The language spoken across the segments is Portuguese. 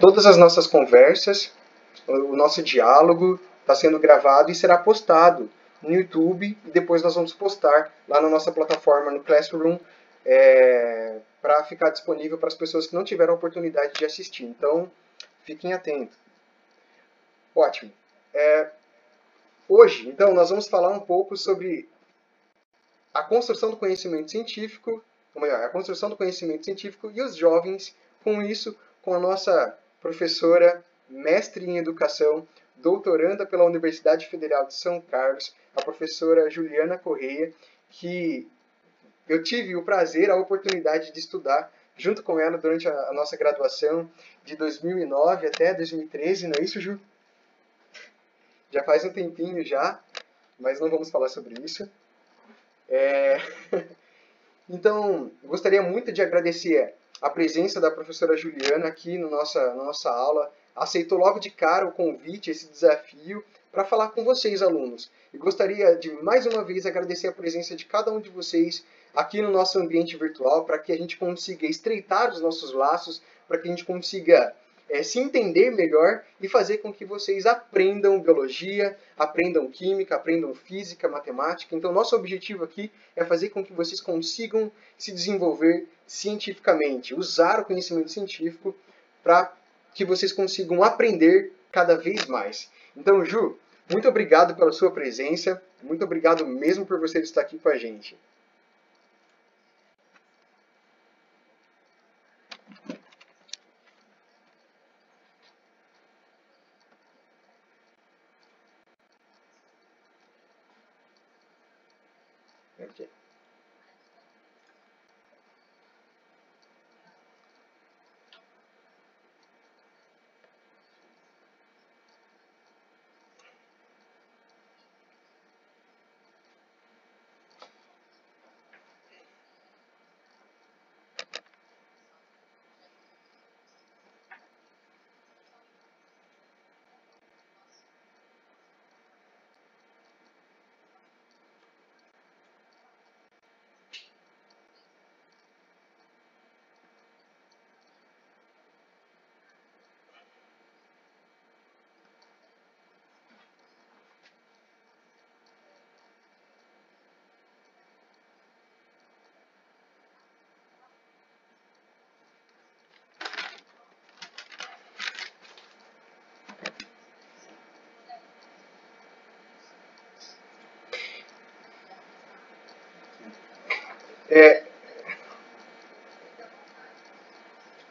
Todas as nossas conversas, o nosso diálogo está sendo gravado e será postado no YouTube e depois nós vamos postar lá na nossa plataforma no Classroom para ficar disponível para as pessoas que não tiveram a oportunidade de assistir. Então, fiquem atentos. Ótimo. Hoje, então, nós vamos falar um pouco sobre a construção do conhecimento científico, ou melhor, a construção do conhecimento científico e os jovens com isso, com a nossa professora, mestre em educação, doutoranda pela Universidade Federal de São Carlos, a professora Juliana Correia, que eu tive o prazer, a oportunidade de estudar junto com ela durante a nossa graduação de 2009 até 2013, não é isso, Ju? Já faz um tempinho já, mas não vamos falar sobre isso. Então, gostaria muito de agradecer a presença da professora Juliana aqui na nossa aula. Aceitou logo de cara o convite, esse desafio, para falar com vocês, alunos. E gostaria de, mais uma vez, agradecer a presença de cada um de vocês aqui no nosso ambiente virtual, para que a gente consiga estreitar os nossos laços, para que a gente consiga se entender melhor e fazer com que vocês aprendam biologia, aprendam química, aprendam física, matemática. Então, nosso objetivo aqui é fazer com que vocês consigam se desenvolver cientificamente, usar o conhecimento científico para que vocês consigam aprender cada vez mais. Então, Ju, muito obrigado pela sua presença, muito obrigado mesmo por você estar aqui com a gente. Okay.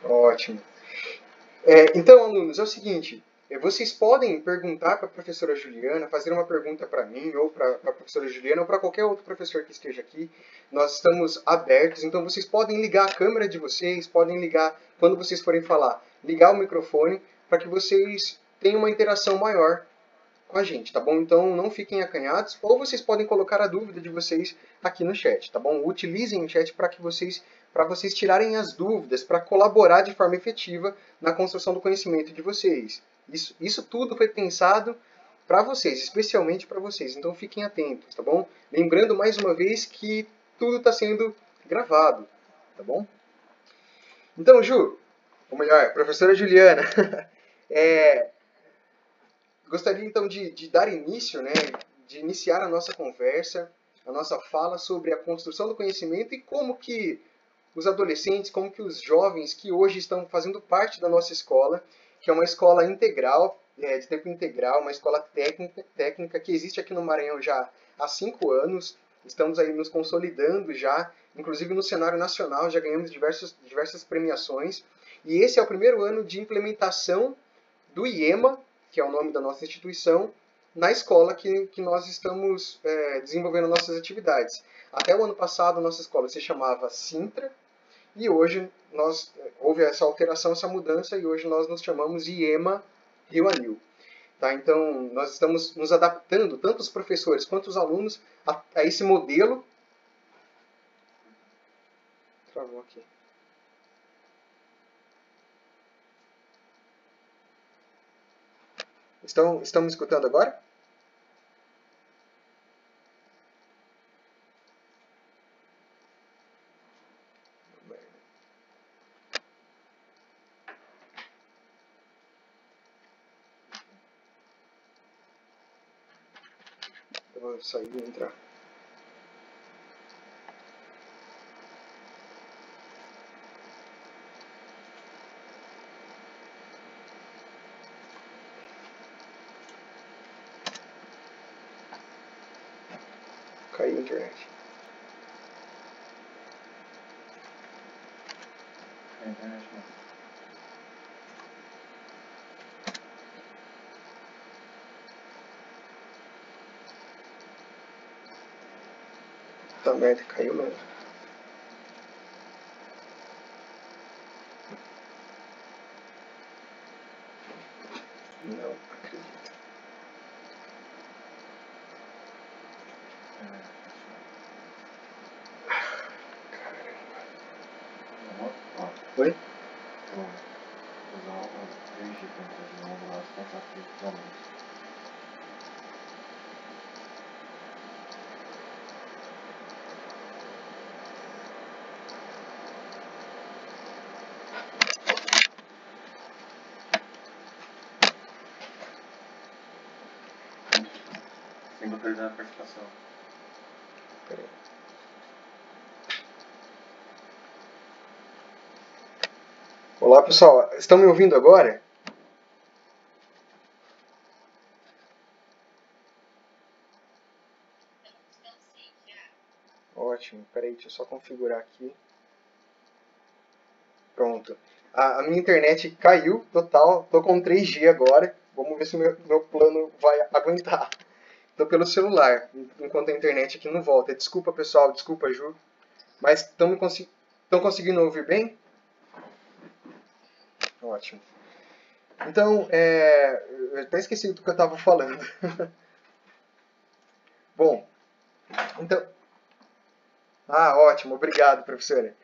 Ótimo. Então, alunos, é o seguinte, vocês podem perguntar para a professora Juliana, fazer uma pergunta para mim, ou para a professora Juliana, ou para qualquer outro professor que esteja aqui. Nós estamos abertos, então vocês podem ligar a câmera de vocês, podem ligar, quando vocês forem falar, ligar o microfone, para que vocês tenham uma interação maior com a gente, tá bom? Então não fiquem acanhados, ou vocês podem colocar a dúvida de vocês aqui no chat, tá bom? Utilizem o chat para vocês tirarem as dúvidas, para colaborar de forma efetiva na construção do conhecimento de vocês. Isso tudo foi pensado para vocês, especialmente para vocês, então fiquem atentos, tá bom? Lembrando mais uma vez que tudo está sendo gravado, tá bom? Então, Ju, ou melhor, professora Juliana, gostaria então de dar início, né, de iniciar a nossa conversa, a nossa fala sobre a construção do conhecimento e como que os adolescentes, como que os jovens que hoje estão fazendo parte da nossa escola, que é uma escola integral, de tempo integral, uma escola técnica que existe aqui no Maranhão já há 5 anos, estamos aí nos consolidando já, inclusive no cenário nacional, já ganhamos diversas premiações, e esse é o primeiro ano de implementação do IEMA, que é o nome da nossa instituição, na escola que nós estamos desenvolvendo nossas atividades. Até o ano passado, nossa escola se chamava Sintra, e hoje houve essa alteração, essa mudança, e hoje nós nos chamamos IEMA Rio Anil. Tá? Então, nós estamos nos adaptando, tanto os professores quanto os alunos, a esse modelo. Travou aqui. Estão me escutando agora? Eu vou sair e entrar. Caiu a internet. A internet não. Tá merda, caiu mesmo. Não acredito. Oi? Vou usar o 3G para entrar de novo lá, se passar aqui pra nós. Sem autorizar a participação. Peraí. Olá pessoal, estão me ouvindo agora? Ótimo, peraí, deixa eu só configurar aqui. Pronto. A minha internet caiu total, tô com 3G agora. Vamos ver se o meu plano vai aguentar. Tô pelo celular, enquanto a internet aqui não volta. Desculpa pessoal, desculpa Ju. Mas estão conseguindo ouvir bem? Ótimo. Então, eu até esqueci do que eu estava falando. Bom, então... Ah, ótimo, obrigado, professora.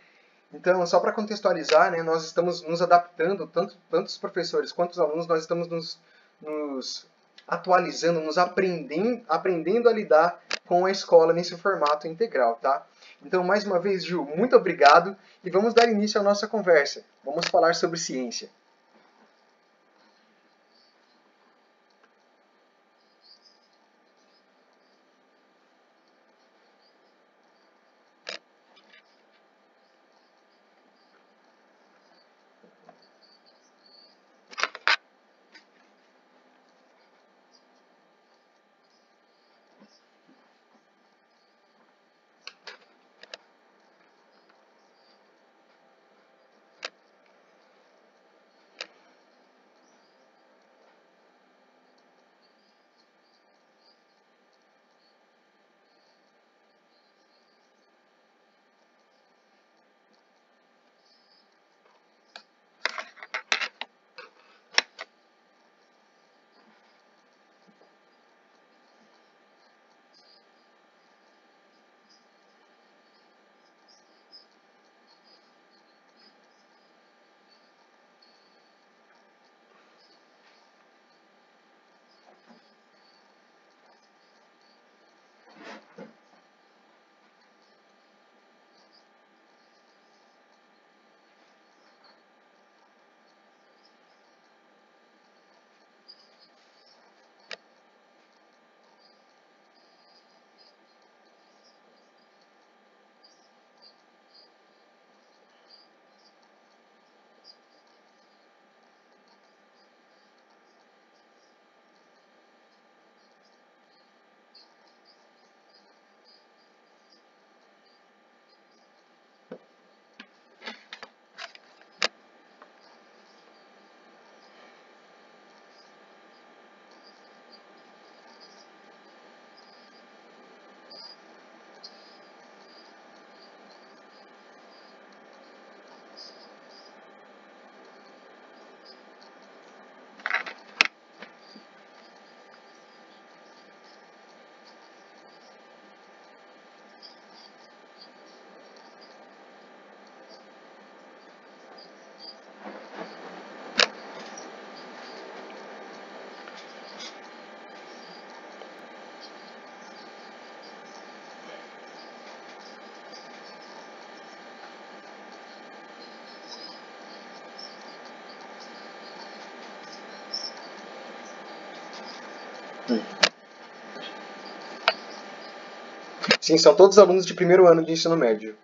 Então, só para contextualizar, né, nós estamos nos adaptando, tanto os professores quanto os alunos, nós estamos nos atualizando, nos aprendendo a lidar com a escola nesse formato integral, tá? Então, mais uma vez, Ju, muito obrigado e vamos dar início à nossa conversa. Vamos falar sobre ciência. Sim, são todos alunos de primeiro ano de ensino médio.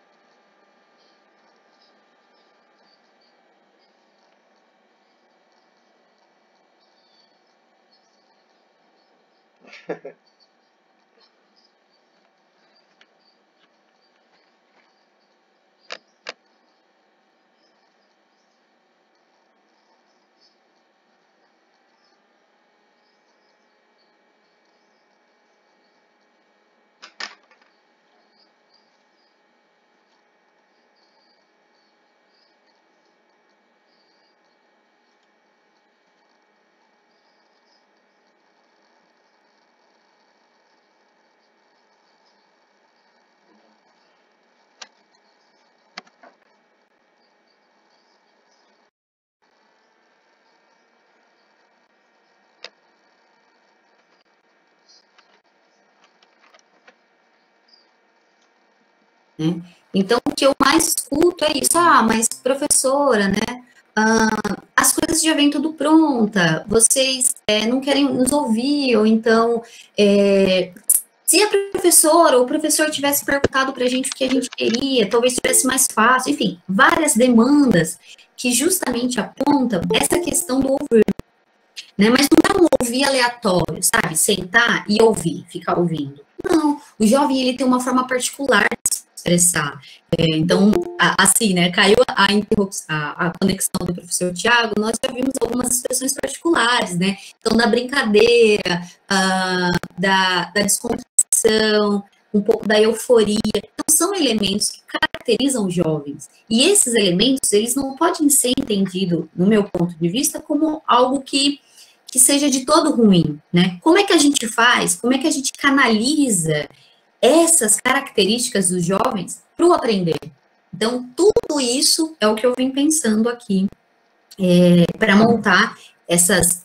Né? Então, o que eu mais escuto é isso. Mas professora, né? As coisas já vêm tudo pronta, vocês não querem nos ouvir, ou então, se a professora ou o professor tivesse perguntado para a gente o que a gente queria, talvez tivesse mais fácil, enfim, várias demandas que justamente apontam essa questão do ouvir, né? Mas não é um ouvir aleatório, sabe? Sentar e ouvir, ficar ouvindo. Não, o jovem, ele tem uma forma particular de se expressar. Então, assim, né, caiu a conexão do professor Tiago, nós já vimos algumas expressões particulares, né? Então, da brincadeira, da descontração, um pouco da euforia. Então, são elementos que caracterizam os jovens. E esses elementos, eles não podem ser entendidos, no meu ponto de vista, como algo que seja de todo ruim, né? Como é que a gente faz? Como é que a gente canaliza essas características dos jovens para o aprender? Então, tudo isso é o que eu vim pensando aqui para montar esses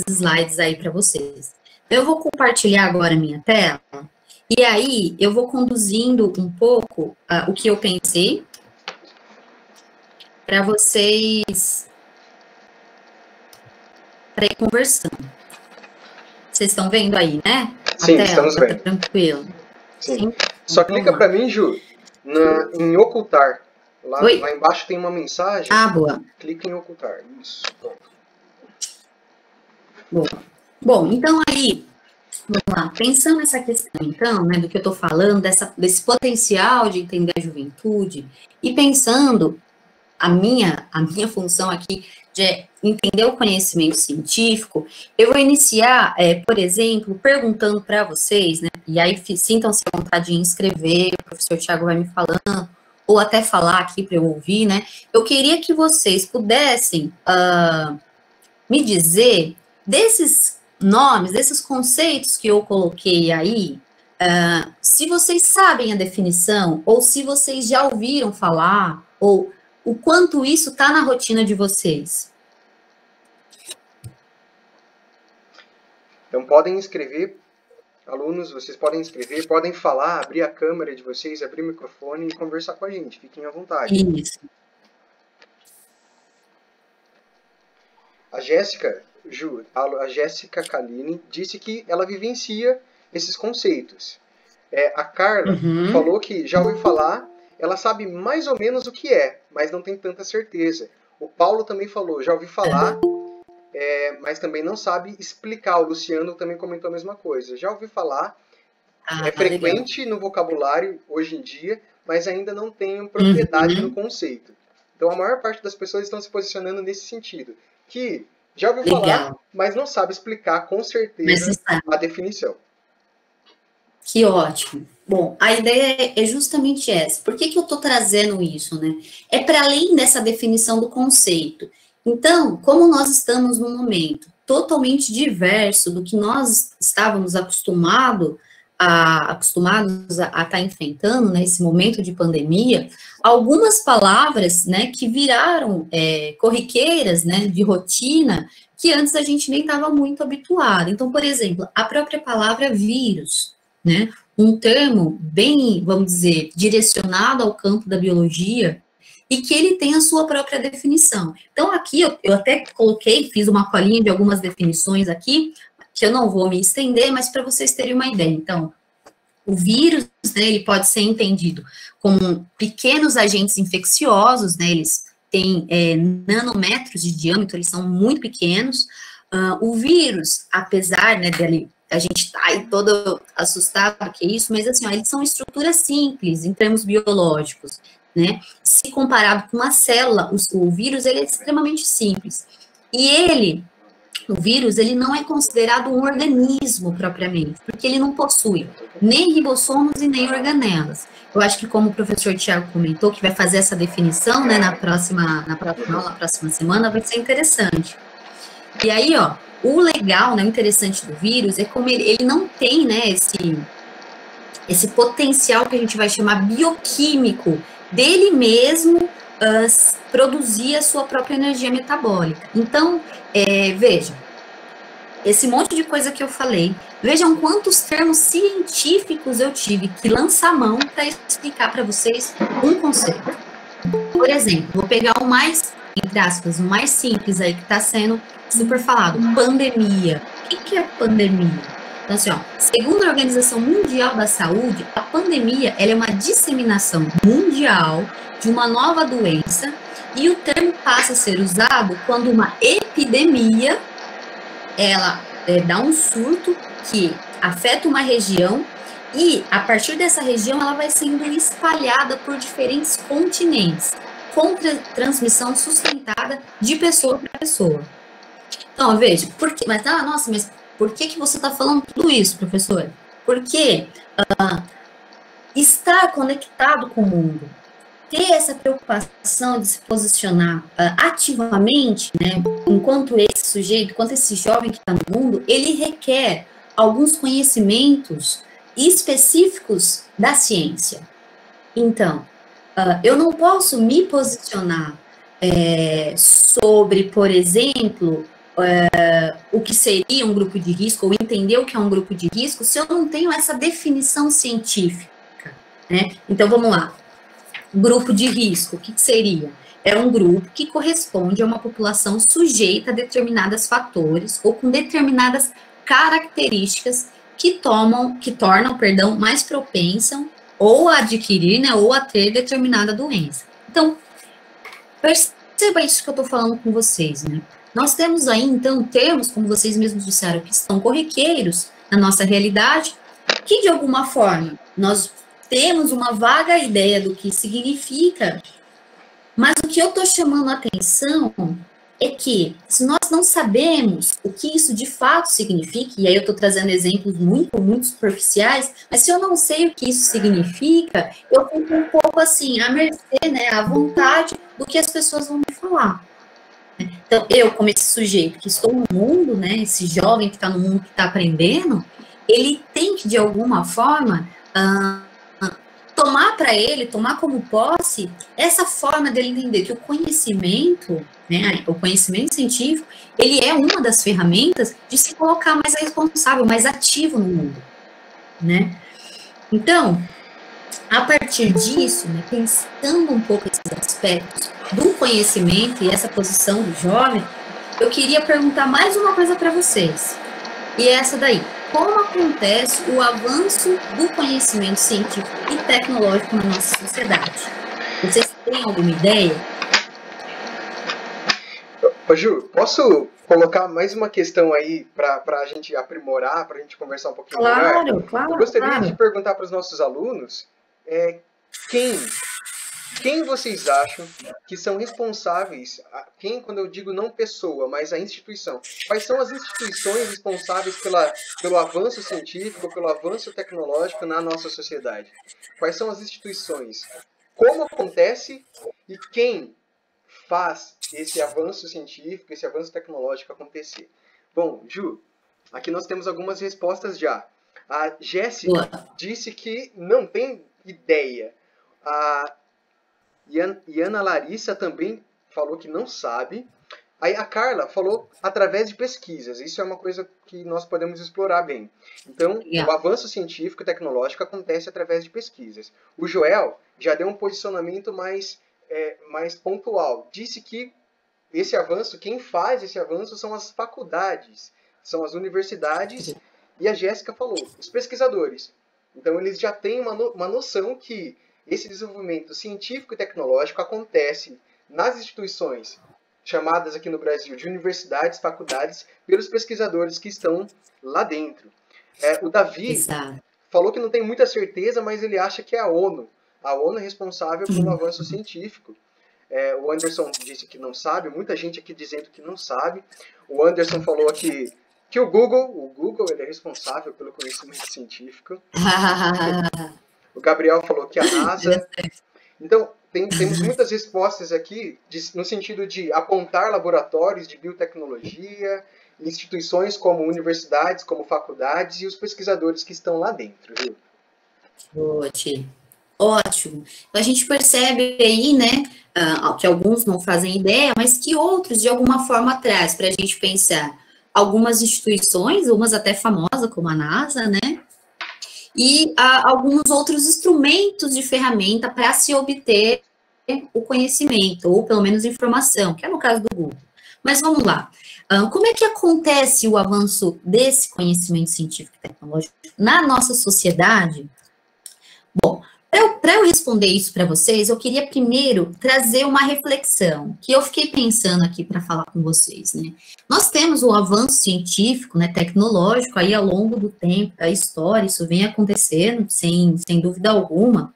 slides aí para vocês. Eu vou compartilhar agora a minha tela, e aí eu vou conduzindo um pouco o que eu pensei para vocês para ir conversando. Vocês estão vendo aí, né? Sim, estamos vendo. Tá tranquilo. Sim. Só clica para mim, Ju, em ocultar. Lá embaixo tem uma mensagem. Boa. Clica em ocultar. Isso. Bom, então aí, vamos lá. Pensando nessa questão, então, né, do que eu estou falando, desse potencial de entender a juventude, e pensando a minha função aqui de entender o conhecimento científico, eu vou iniciar, por exemplo, perguntando para vocês, né, e aí sintam-se à vontade de inscrever, o professor Tiago vai me falando, ou até falar aqui para eu ouvir, né, eu queria que vocês pudessem me dizer desses nomes, desses conceitos que eu coloquei aí, se vocês sabem a definição, ou se vocês já ouviram falar, ou o quanto isso está na rotina de vocês. Então, podem escrever, alunos, vocês podem escrever, podem falar, abrir a câmera de vocês, abrir o microfone e conversar com a gente. Fiquem à vontade. Isso. A Jéssica Kaline disse que ela vivencia esses conceitos. A Carla falou que já ouviu falar, ela sabe mais ou menos o que é, mas não tem tanta certeza. O Paulo também falou, já ouvi falar, mas também não sabe explicar. O Luciano também comentou a mesma coisa. Já ouvi falar, é frequente no vocabulário hoje em dia, mas ainda não tem propriedade no conceito. Então a maior parte das pessoas estão se posicionando nesse sentido, que já ouviu falar, mas não sabe explicar com certeza a definição. Que ótimo. Bom, a ideia é justamente essa. Por que eu estou trazendo isso, né? É para além dessa definição do conceito. Então, como nós estamos num momento totalmente diverso do que nós estávamos acostumados a estar enfrentando nesse momento de pandemia, algumas palavras, né, que viraram corriqueiras, né, de rotina, que antes a gente nem estava muito habituado. Então, por exemplo, a própria palavra vírus, né, um termo bem, vamos dizer, direcionado ao campo da biologia, e que ele tem a sua própria definição. Então, aqui eu até fiz uma colinha de algumas definições aqui, que eu não vou me estender, mas para vocês terem uma ideia. Então, O vírus, né, ele pode ser entendido como pequenos agentes infecciosos, né, eles têm nanômetros de diâmetro, eles são muito pequenos. O vírus, apesar, né, dele, a gente tá aí todo assustado que é isso, mas assim, ó, eles são estruturas simples em termos biológicos, né? Se comparado com uma célula, o vírus, ele é extremamente simples. E o vírus, ele não é considerado um organismo propriamente, porque ele não possui nem ribossomos e nem organelas. Eu acho que, como o professor Tiago comentou, que vai fazer essa definição, né, na próxima aula, na próxima semana, vai ser interessante. E aí, ó, o legal, né, o interessante do vírus é como ele não tem, né, esse potencial que a gente vai chamar bioquímico dele mesmo produzir a sua própria energia metabólica. Então, veja, esse monte de coisa que eu falei, vejam quantos termos científicos eu tive que lançar a mão para explicar para vocês um conceito. Por exemplo, vou pegar o mais, entre aspas, o mais simples aí que está sendo super falado, pandemia. O que é pandemia? Então, assim, ó, segundo a Organização Mundial da Saúde, a pandemia ela é uma disseminação mundial de uma nova doença e o termo passa a ser usado quando uma epidemia ela dá um surto que afeta uma região e, a partir dessa região, ela vai sendo espalhada por diferentes continentes, com transmissão sustentada de pessoa para pessoa. Então, veja, mas por que você está falando tudo isso, professor? Porque estar conectado com o mundo, ter essa preocupação de se posicionar ativamente, né, enquanto esse sujeito, enquanto esse jovem que está no mundo, ele requer alguns conhecimentos específicos da ciência. Então, eu não posso me posicionar sobre, por exemplo, o que seria um grupo de risco, ou entender o que é um grupo de risco, se eu não tenho essa definição científica, né? Então, vamos lá. Grupo de risco, o que seria? É um grupo que corresponde a uma população sujeita a determinados fatores ou com determinadas características que tornam, mais propensa ou a adquirir, né, ou a ter determinada doença. Então, perceba isso que eu estou falando com vocês, né? Nós temos aí, então, termos, como vocês mesmos disseram, que estão corriqueiros na nossa realidade, que, de alguma forma, nós temos uma vaga ideia do que significa, mas o que eu estou chamando a atenção é que, se nós não sabemos o que isso de fato significa, e aí eu estou trazendo exemplos muito, muito superficiais, mas se eu não sei o que isso significa, eu fico um pouco assim, à mercê, né, à vontade do que as pessoas vão me falar. Então, eu, como esse sujeito que estou no mundo, né, esse jovem que está no mundo, que está aprendendo, ele tem que, de alguma forma, tomar como posse essa forma dele entender que o conhecimento, né, o conhecimento científico, ele é uma das ferramentas de se colocar mais responsável, mais ativo no mundo, né? Então, a partir disso, né, pensando um pouco esses aspectos do conhecimento e essa posição do jovem, eu queria perguntar mais uma coisa para vocês, e é essa daí. Como acontece o avanço do conhecimento científico e tecnológico na nossa sociedade? Vocês têm alguma ideia? Ô, Ju, posso colocar mais uma questão aí para a gente aprimorar, para a gente conversar um pouquinho melhor? Claro. Eu gostaria de perguntar para os nossos alunos quem vocês acham que são responsáveis, quando eu digo não pessoa, mas a instituição, quais são as instituições responsáveis pelo avanço científico, pelo avanço tecnológico na nossa sociedade? Quais são as instituições? Como acontece e quem faz esse avanço científico, esse avanço tecnológico acontecer? Bom, Ju, aqui nós temos algumas respostas já. A Jéssica disse que não tem ideia. E Ana Larissa também falou que não sabe. Aí a Carla falou através de pesquisas. Isso é uma coisa que nós podemos explorar bem. Então, o avanço científico e tecnológico acontece através de pesquisas. O Joel já deu um posicionamento mais pontual. Disse que quem faz esse avanço são as faculdades, são as universidades. E a Jéssica falou, os pesquisadores. Então, eles já têm uma noção que esse desenvolvimento científico e tecnológico acontece nas instituições chamadas aqui no Brasil de universidades, faculdades, pelos pesquisadores que estão lá dentro. O Davi Exato. falou que não tem muita certeza, mas ele acha que é a ONU. A ONU é responsável pelo avanço científico. O Anderson disse que não sabe, muita gente aqui dizendo que não sabe. O Anderson falou aqui que o Google ele é responsável pelo conhecimento científico. O Gabriel falou que a NASA. Então, temos muitas respostas aqui no sentido de apontar laboratórios de biotecnologia, instituições como universidades, como faculdades e os pesquisadores que estão lá dentro. Viu? Ótimo. Então, a gente percebe aí, né, que alguns não fazem ideia, mas que outros, de alguma forma, traz para a gente pensar algumas instituições, umas até famosas, como a NASA, né, e alguns outros instrumentos de ferramenta para se obter o conhecimento, ou pelo menos informação, que é no caso do Google. Mas vamos lá. Como é que acontece o avanço desse conhecimento científico e tecnológico na nossa sociedade? Bom, para eu responder isso para vocês, eu queria primeiro trazer uma reflexão, que eu fiquei pensando aqui para falar com vocês, né? Nós temos o avanço científico, né, tecnológico, aí ao longo do tempo, da história, isso vem acontecendo, sem dúvida alguma.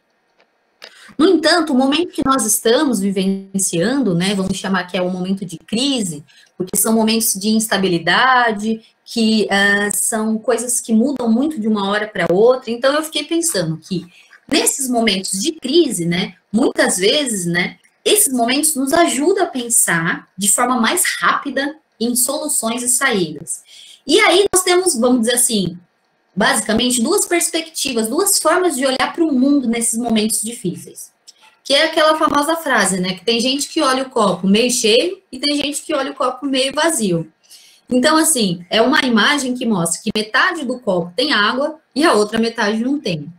No entanto, o momento que nós estamos vivenciando, né, vamos chamar que é um momento de crise, porque são momentos de instabilidade, que são coisas que mudam muito de uma hora para outra. Então, eu fiquei pensando que nesses momentos de crise, né, muitas vezes, né, esses momentos nos ajudam a pensar de forma mais rápida em soluções e saídas. E aí nós temos, vamos dizer assim, basicamente duas perspectivas, duas formas de olhar para o mundo nesses momentos difíceis. Que é aquela famosa frase, né, que tem gente que olha o copo meio cheio e tem gente que olha o copo meio vazio. Então, assim, é uma imagem que mostra que metade do copo tem água e a outra metade não tem.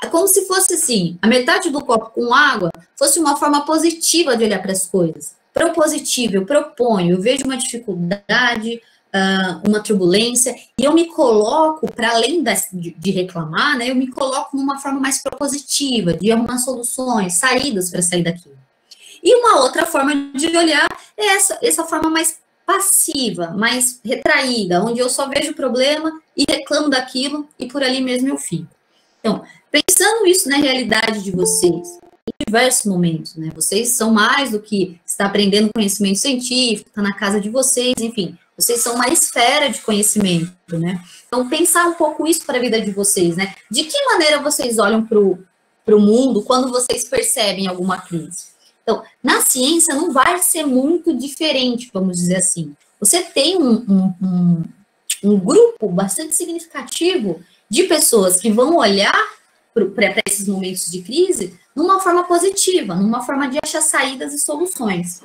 É como se fosse assim, a metade do copo com água fosse uma forma positiva de olhar para as coisas. Propositiva, eu proponho, eu vejo uma dificuldade, uma turbulência, e eu me coloco, para além de reclamar, né, eu me coloco numa forma mais propositiva, de arrumar soluções, saídas para sair daquilo. E uma outra forma de olhar é essa forma mais passiva, mais retraída, onde eu só vejo o problema e reclamo daquilo, e por ali mesmo eu fico. Então, pensando isso na realidade de vocês, em diversos momentos, né? Vocês são mais do que estar aprendendo conhecimento científico, está na casa de vocês, enfim, vocês são uma esfera de conhecimento, né? Então, pensar um pouco isso para a vida de vocês, né? De que maneira vocês olham para o mundo quando vocês percebem alguma crise? Então, na ciência não vai ser muito diferente, vamos dizer assim. Você tem um grupo bastante significativo de pessoas que vão olhar para esses momentos de crise numa forma positiva, numa forma de achar saídas e soluções.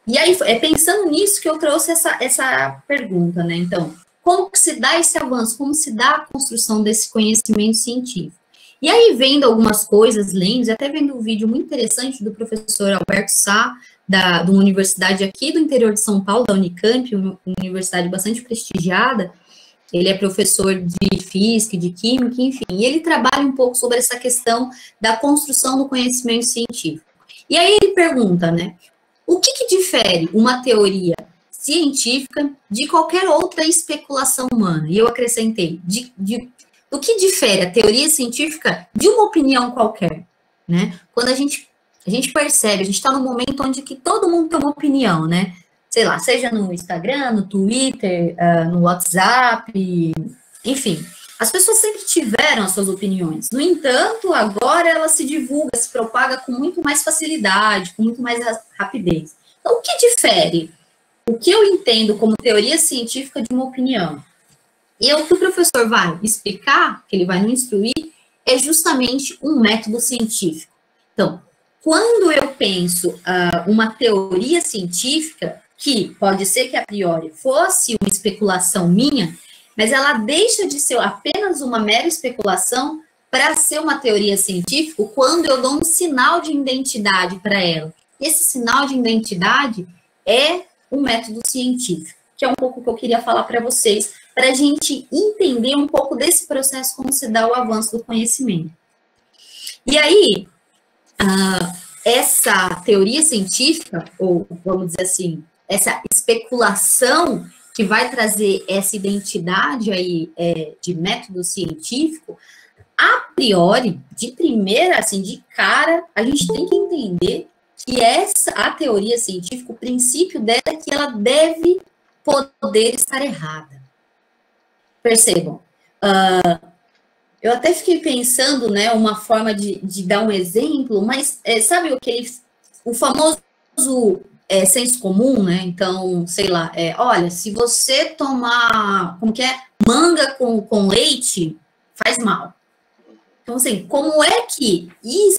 E aí, é pensando nisso que eu trouxe essa pergunta, né? Então, como que se dá esse avanço? Como se dá a construção desse conhecimento científico? E aí, vendo algumas coisas, lendo, e até vendo um vídeo muito interessante do professor Alberto Sá, de uma universidade aqui do interior de São Paulo, da Unicamp, uma universidade bastante prestigiada. Ele é professor de física, de química, enfim, e ele trabalha um pouco sobre essa questão da construção do conhecimento científico. E aí ele pergunta, né, o que difere uma teoria científica de qualquer outra especulação humana? E eu acrescentei, do que difere a teoria científica de uma opinião qualquer, né? Quando a gente percebe, a gente está num momento onde que todo mundo tem uma opinião, né? Sei lá, seja no Instagram, no Twitter, no WhatsApp, enfim. As pessoas sempre tiveram as suas opiniões. No entanto, agora ela se divulga, se propaga com muito mais facilidade, com muito mais rapidez. Então, o que difere o que eu entendo como teoria científica de uma opinião? E o que o professor vai explicar, que ele vai nos instruir, é justamente um método científico. Então, quando eu penso uma teoria científica, que pode ser que a priori fosse uma especulação minha, mas ela deixa de ser apenas uma mera especulação para ser uma teoria científica quando eu dou um sinal de identidade para ela. Esse sinal de identidade é um método científico. que é um pouco o que eu queria falar para vocês, para a gente entender um pouco desse processo, como se dá o avanço do conhecimento. E aí, essa teoria científica, ou vamos dizer assim, essa especulação que vai trazer essa identidade aí de método científico, a priori, de primeira, assim, de cara, a gente tem que entender que a teoria científica, o princípio dela é que ela deve poder estar errada. Percebam, eu até fiquei pensando, né, uma forma de dar um exemplo, mas sabe o famoso senso comum, né? Então, sei lá, olha, se você tomar, manga com leite, faz mal. Então, assim, como é que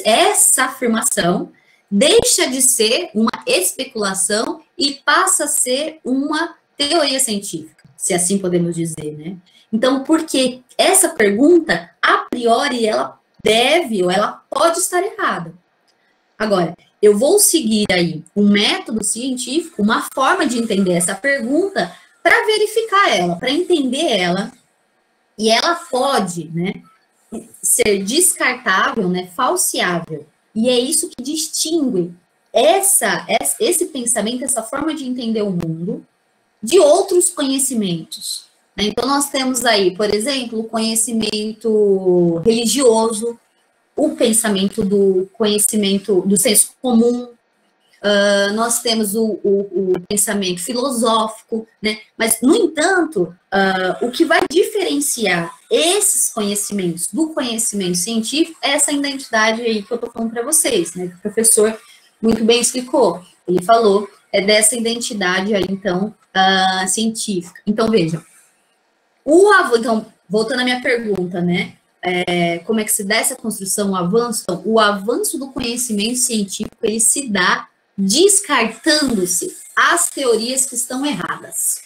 essa afirmação deixa de ser uma especulação e passa a ser uma teoria científica, se assim podemos dizer, né? Então, porque essa pergunta, a priori, ela deve ou ela pode estar errada. Agora, eu vou seguir aí um método científico, uma forma de entender essa pergunta para verificar ela, para entender ela, e ela pode, né, ser descartável, né, falseável. E é isso que distingue esse pensamento, essa forma de entender o mundo, de outros conhecimentos. Então, nós temos aí, por exemplo, o conhecimento religioso, o pensamento do conhecimento do senso comum, nós temos o pensamento filosófico, né? Mas, no entanto, o que vai diferenciar esses conhecimentos do conhecimento científico é essa identidade aí que eu estou falando para vocês, né? Que o professor muito bem explicou. Ele falou dessa identidade aí, então, científica. Então, vejam. Então, voltando à minha pergunta, né? Como é que se dá essa construção, o avanço? Então, o avanço do conhecimento científico, ele se dá descartando-se as teorias que estão erradas.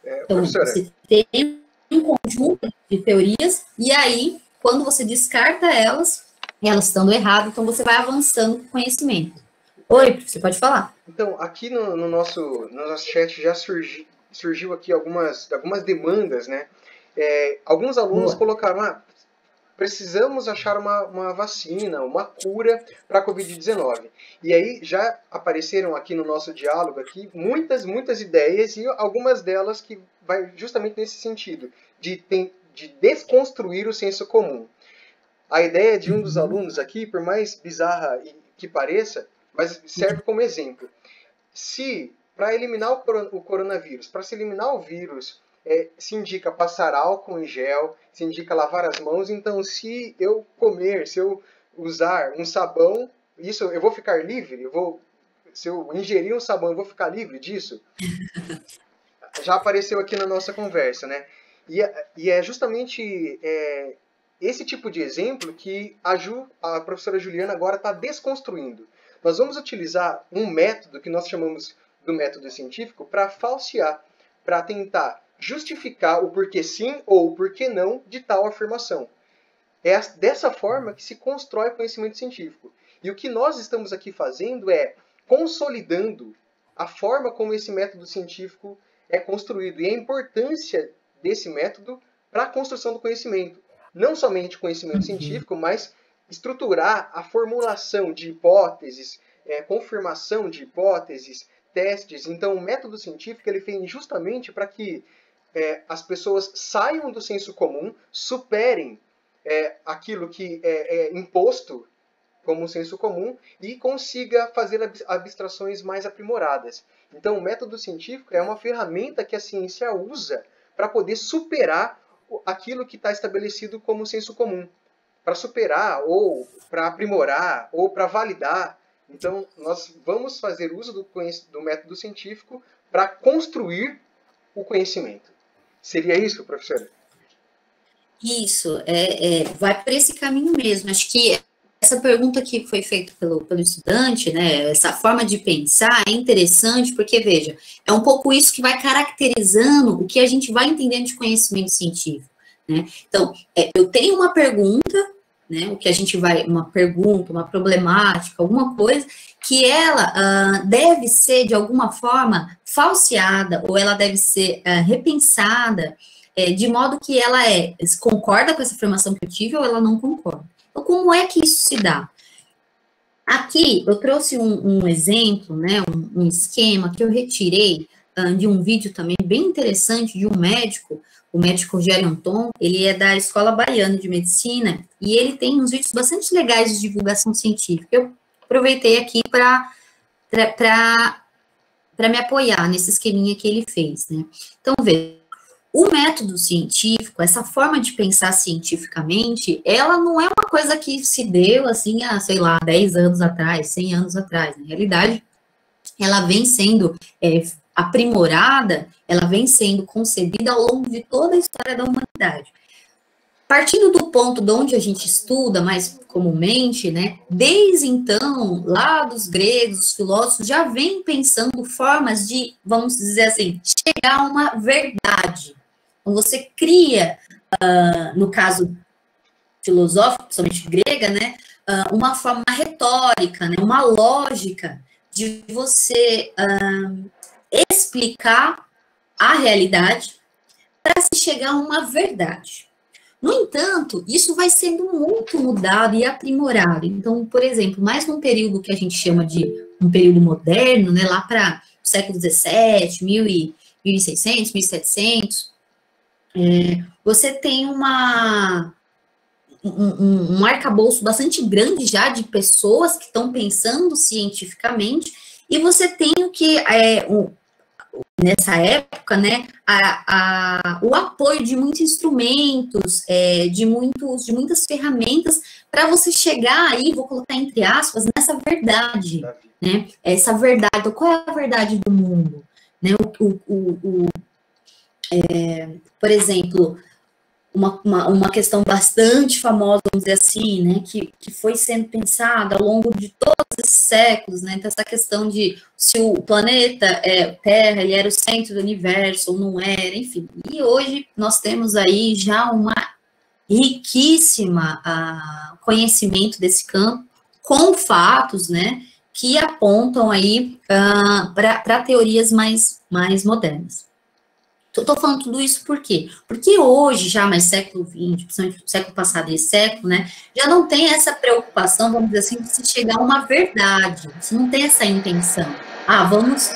Então, você tem um conjunto de teorias, e aí, quando você descarta elas estando erradas, então você vai avançando com o conhecimento. Oi, você pode falar. Então, aqui no nosso chat já surgiu aqui algumas demandas, né? Alguns alunos colocaram, precisamos achar uma vacina, uma cura para a Covid-19. E aí já apareceram aqui no nosso diálogo aqui muitas ideias, e algumas delas que vai justamente nesse sentido, de desconstruir o senso comum. A ideia de um dos alunos aqui, por mais bizarra que pareça, mas serve como exemplo. Se, para eliminar o coronavírus, para se eliminar o vírus, se indica passar álcool em gel, se indica lavar as mãos, então se eu usar um sabão, eu vou ficar livre? Se eu ingerir um sabão, eu vou ficar livre disso? Já apareceu aqui na nossa conversa, né? E é justamente esse tipo de exemplo que a professora Juliana agora está desconstruindo. Nós vamos utilizar um método que nós chamamos do método científico para falsear, para tentar justificar o porquê sim ou o porquê não de tal afirmação. É dessa forma que se constrói conhecimento científico. E o que nós estamos aqui fazendo é consolidando a forma como esse método científico é construído e a importância desse método para a construção do conhecimento. Não somente conhecimento científico, mas estruturar a formulação de hipóteses, confirmação de hipóteses, testes. Então, o método científico ele vem justamente para que as pessoas saiam do senso comum, superem aquilo que é imposto como senso comum e consiga fazer abstrações mais aprimoradas. Então, o método científico é uma ferramenta que a ciência usa para poder superar aquilo que está estabelecido como senso comum, para superar ou para aprimorar ou para validar. Então, nós vamos fazer uso do método científico para construir o conhecimento. Seria isso, professora? Isso, vai por esse caminho mesmo. Acho que essa pergunta que foi feita pelo estudante, né, essa forma de pensar é interessante, porque, veja, é um pouco isso que vai caracterizando o que a gente vai entendendo de conhecimento científico, né? Então, eu tenho uma pergunta, né, o que a gente vai, uma pergunta, uma problemática, alguma coisa, que ela deve ser, de alguma forma, falseada, ou ela deve ser repensada, de modo que ela concorda com essa afirmação que eu tive, ou ela não concorda. Então, como é que isso se dá? Aqui, eu trouxe um exemplo, né, um esquema que eu retirei de um vídeo também bem interessante de um médico, o médico Rogério Anton. Ele é da Escola Baiana de Medicina, e ele tem uns vídeos bastante legais de divulgação científica. Eu aproveitei aqui para me apoiar nesse esqueminha que ele fez, né. Então, veja, o método científico, essa forma de pensar cientificamente, ela não é uma coisa que se deu, assim, há, sei lá, 10 anos atrás, 100 anos atrás. Na realidade, ela vem sendo aprimorada, ela vem sendo concebida ao longo de toda a história da humanidade. Partindo do ponto de onde a gente estuda mais comumente, né, desde então, lá dos gregos, os filósofos já vêm pensando formas de, vamos dizer assim, chegar a uma verdade. Então, você cria, no caso filosófico, principalmente grega, né, uma forma retórica, né, uma lógica de você explicar a realidade para se chegar a uma verdade. No entanto, isso vai sendo muito mudado e aprimorado. Então, por exemplo, mais num período que a gente chama de um período moderno, né, lá para o século XVII, 1600, 1700, você tem um arcabouço bastante grande já de pessoas que estão pensando cientificamente, e você tem o que nessa época, né, o apoio de muitos instrumentos, de muitas ferramentas para você chegar aí, vou colocar entre aspas, nessa verdade, né, essa verdade. Então, qual é a verdade do mundo? Né, por exemplo, uma questão bastante famosa, vamos dizer assim, né, que foi sendo pensada ao longo de todos esses séculos, né, então essa questão de se o planeta Terra, ele era o centro do universo ou não era, enfim. E hoje nós temos aí já uma riquíssima conhecimento desse campo, com fatos, né, que apontam aí para teorias mais modernas. Estou falando tudo isso por quê? Porque hoje, já mais século XX, principalmente século passado e esse século, né, já não tem essa preocupação, vamos dizer assim, de se chegar a uma verdade. Você não tem essa intenção. Vamos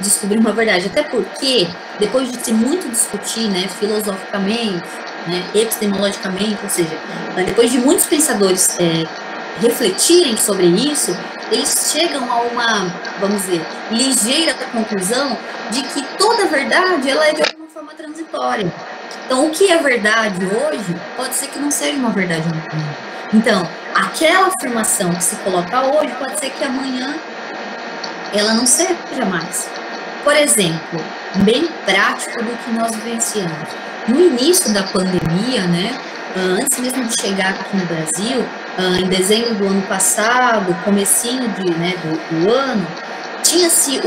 descobrir uma verdade. Até porque, depois de se muito discutir, né, filosoficamente, né, epistemologicamente, ou seja, depois de muitos pensadores refletirem sobre isso, eles chegam a uma, vamos dizer, ligeira conclusão de que toda verdade, ela é de alguma forma transitória. Então, o que é verdade hoje, pode ser que não seja uma verdade amanhã. Então, aquela afirmação que se coloca hoje, pode ser que amanhã ela não seja mais. Por exemplo, bem prático do que nós vivenciamos. No início da pandemia, né, antes mesmo de chegar aqui no Brasil, em dezembro do ano passado, comecinho do ano, tinha-se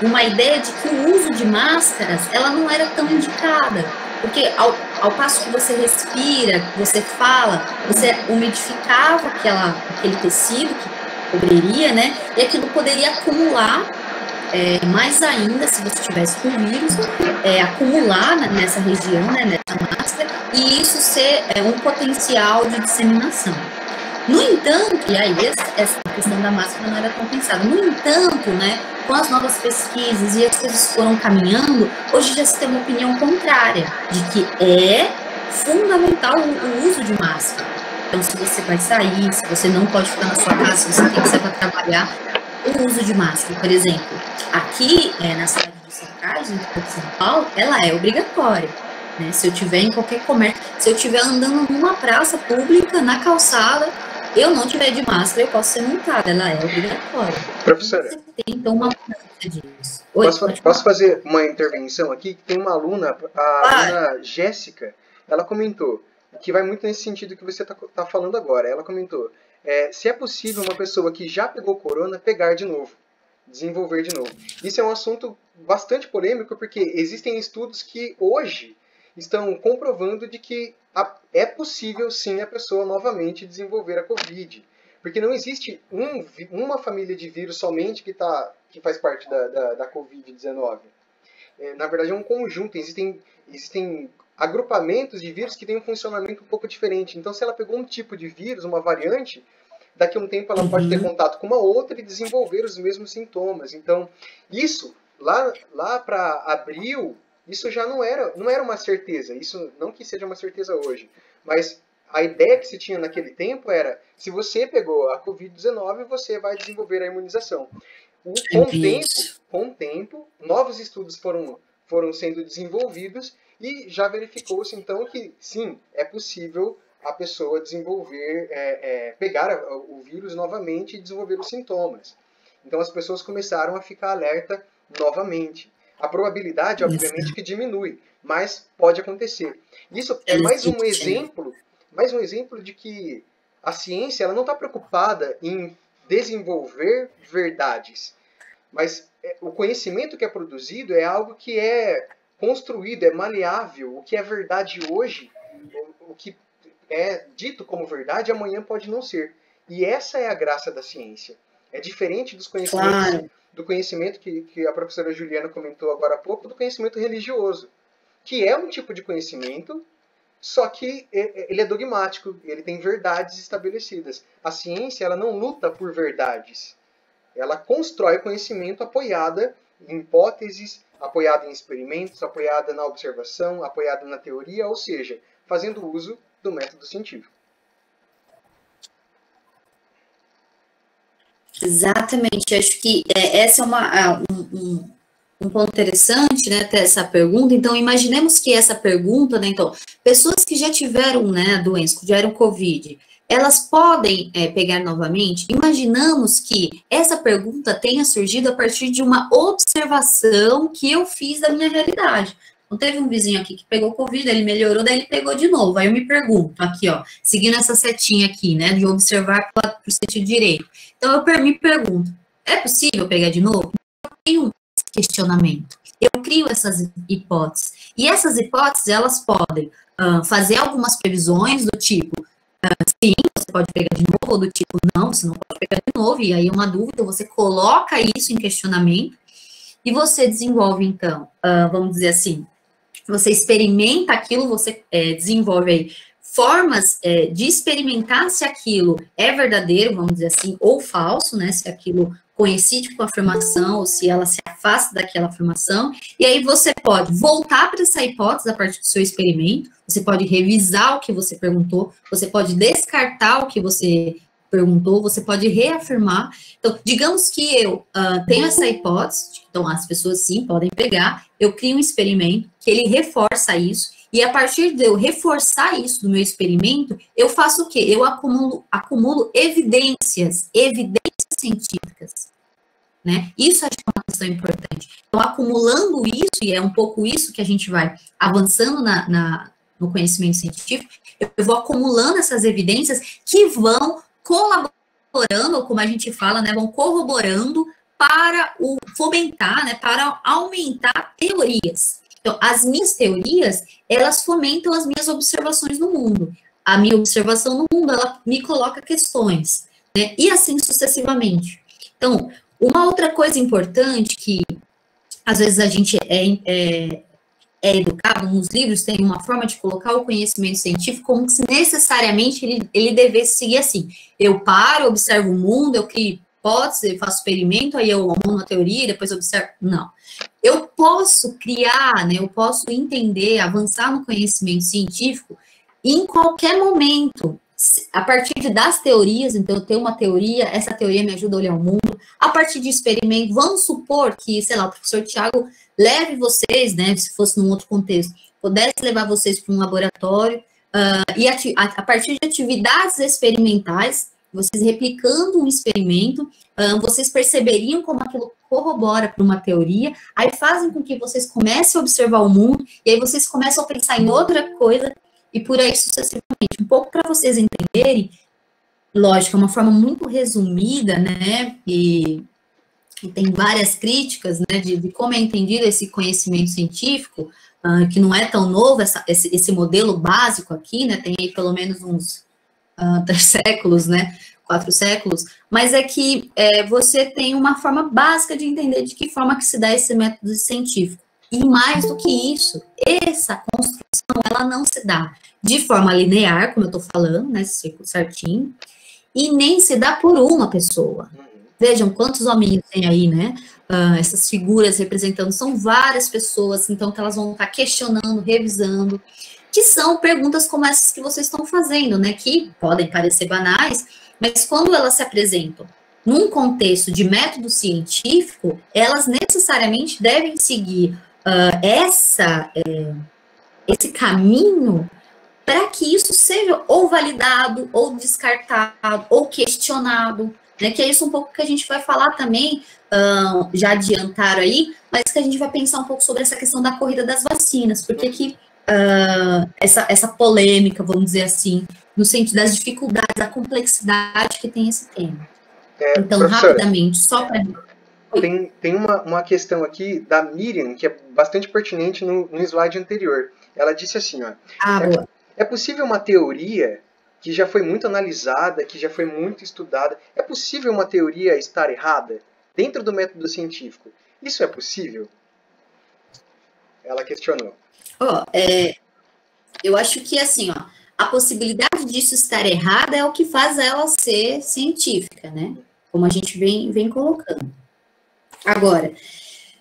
uma ideia de que o uso de máscaras, ela não era tão indicada, porque ao passo que você respira, que você fala, você umidificava aquele tecido que cobriria, né, e aquilo poderia acumular, mais ainda, se você tivesse com vírus, acumular nessa região, né, nessa máscara, e isso ser um potencial de disseminação. No entanto, e aí essa questão da máscara não era tão pensada. No entanto, né, com as novas pesquisas e as coisas foram caminhando, hoje já se tem uma opinião contrária, de que é fundamental o uso de máscara. Então, se você vai sair, se você não pode ficar na sua casa, se você tem que sair para trabalhar, o uso de máscara, por exemplo, aqui na cidade de São Carlos, em São Paulo, ela é obrigatória. Né? Se eu tiver em qualquer comércio, se eu estiver andando numa praça pública, na calçada, eu não tiver de máscara, eu posso ser multada, ela é obrigatória. Professora, você tem, então, uma mudança disso. Posso fazer uma intervenção aqui? Tem uma aluna, aluna Jéssica, ela comentou, que vai muito nesse sentido que você está falando agora. Ela comentou, se é possível uma pessoa que já pegou corona pegar de novo, desenvolver de novo. Isso é um assunto bastante polêmico, porque existem estudos que hoje estão comprovando de que é possível sim a pessoa novamente desenvolver a Covid. Porque não existe uma família de vírus somente que faz parte da Covid-19. Na verdade, é um conjunto. Existem agrupamentos de vírus que têm um funcionamento um pouco diferente. Então, se ela pegou um tipo de vírus, uma variante, daqui a um tempo ela pode ter contato com uma outra e desenvolver os mesmos sintomas. Então, isso, lá para abril, isso já não era uma certeza. Isso não que seja uma certeza hoje, mas a ideia que se tinha naquele tempo era, se você pegou a Covid-19, você vai desenvolver a imunização. Com o tempo, novos estudos foram sendo desenvolvidos e já verificou-se, então, que sim, é possível a pessoa desenvolver, pegar o vírus novamente e desenvolver os sintomas. Então, as pessoas começaram a ficar alerta novamente. A probabilidade, obviamente, que diminui, mas pode acontecer. Isso é mais um exemplo de que a ciência ela não está preocupada em desenvolver verdades, mas o conhecimento que é produzido é algo que é construído, é maleável. O que é verdade hoje, o que é dito como verdade, amanhã pode não ser. E essa é a graça da ciência. É diferente dos conhecimentos, do conhecimento que a professora Juliana comentou agora há pouco, do conhecimento religioso, que é um tipo de conhecimento, só que ele é dogmático, ele tem verdades estabelecidas. A ciência ela não luta por verdades. Ela constrói conhecimento apoiada em hipóteses, apoiada em experimentos, apoiada na observação, apoiada na teoria, ou seja, fazendo uso do método científico. Exatamente, acho que essa é um ponto interessante, né, ter essa pergunta. Então, imaginemos que essa pergunta, né, então, pessoas que já tiveram, né, a doença, que já tiveram Covid, elas podem pegar novamente? Imaginamos que essa pergunta tenha surgido a partir de uma observação que eu fiz da minha realidade. Então, teve um vizinho aqui que pegou Covid, ele melhorou, daí ele pegou de novo. Aí eu me pergunto, aqui, ó, seguindo essa setinha aqui, né, de observar para o sentido direito. Então, eu me pergunto, é possível pegar de novo? Eu tenho esse questionamento. Eu crio essas hipóteses. E essas hipóteses, elas podem fazer algumas previsões do tipo, sim, você pode pegar de novo, ou do tipo, não, você não pode pegar de novo, e aí é uma dúvida, você coloca isso em questionamento, e você desenvolve, então, vamos dizer assim, você experimenta aquilo, você desenvolve aí formas de experimentar se aquilo é verdadeiro, vamos dizer assim, ou falso, né, se aquilo coincide com a afirmação, ou se ela se afasta daquela afirmação, e aí você pode voltar para essa hipótese a partir do seu experimento, você pode revisar o que você perguntou, você pode descartar o que você perguntou, você pode reafirmar. Então, digamos que eu tenho essa hipótese, então as pessoas sim podem pegar, eu crio um experimento que ele reforça isso, e a partir de eu reforçar isso do meu experimento, eu faço o quê? Eu acumulo evidências científicas, né? Isso acho que é uma questão importante. Então, acumulando isso, e é um pouco isso que a gente vai avançando no conhecimento científico, eu vou acumulando essas evidências que vão colaborando, ou como a gente fala, né, vão corroborando para fomentar, né, para aumentar teorias. Então, as minhas teorias, elas fomentam as minhas observações no mundo. A minha observação no mundo, ela me coloca questões, né, e assim sucessivamente. Então, uma outra coisa importante que, às vezes, a gente é educado, nos livros tem uma forma de colocar o conhecimento científico como se necessariamente ele devesse seguir assim. Eu paro, observo o mundo, eu crio hipótese, faço experimento, aí eu amono a teoria, depois observo. Não. Eu posso criar, né, eu posso entender, avançar no conhecimento científico em qualquer momento, a partir das teorias. Então, eu tenho uma teoria, essa teoria me ajuda a olhar o mundo, a partir de experimento. Vamos supor que, sei lá, o professor Tiago leve vocês, né, se fosse num outro contexto, pudesse levar vocês para um laboratório, e a partir de atividades experimentais, vocês replicando um experimento, vocês perceberiam como aquilo corrobora para uma teoria, aí fazem com que vocês comecem a observar o mundo, e aí vocês começam a pensar em outra coisa, e por aí sucessivamente. Um pouco para vocês entenderem, lógico, é uma forma muito resumida, né, e tem várias críticas, né, de como é entendido esse conhecimento científico, que não é tão novo, esse modelo básico aqui, né, tem aí pelo menos uns 3 séculos, né, 4 séculos, mas é que você tem uma forma básica de entender de que forma que se dá esse método científico. E mais do que isso, essa construção, ela não se dá de forma linear, como eu estou falando, né, esse círculo certinho, e nem se dá por uma pessoa. Vejam quantos hominhos tem aí, né? Essas figuras representando, são várias pessoas, então que elas vão estar questionando, revisando, que são perguntas como essas que vocês estão fazendo, né? Que podem parecer banais, mas quando elas se apresentam num contexto de método científico, elas necessariamente devem seguir esse caminho para que isso seja ou validado, ou descartado, ou questionado, né? Que é isso um pouco que a gente vai falar também, já adiantaram aí, mas que a gente vai pensar um pouco sobre essa questão da corrida das vacinas, porque que essa polêmica, vamos dizer assim, no sentido das dificuldades, da complexidade que tem esse tema. Então, rapidamente, só para... Tem uma questão aqui da Miriam, que é bastante pertinente no slide anterior. Ela disse assim, ó, é possível uma teoria que já foi muito analisada, que já foi muito estudada, é possível uma teoria estar errada dentro do método científico? Isso é possível? Ela questionou. Eu acho que, assim, ó, a possibilidade disso estar errada é o que faz ela ser científica, né? Como a gente vem colocando. Agora,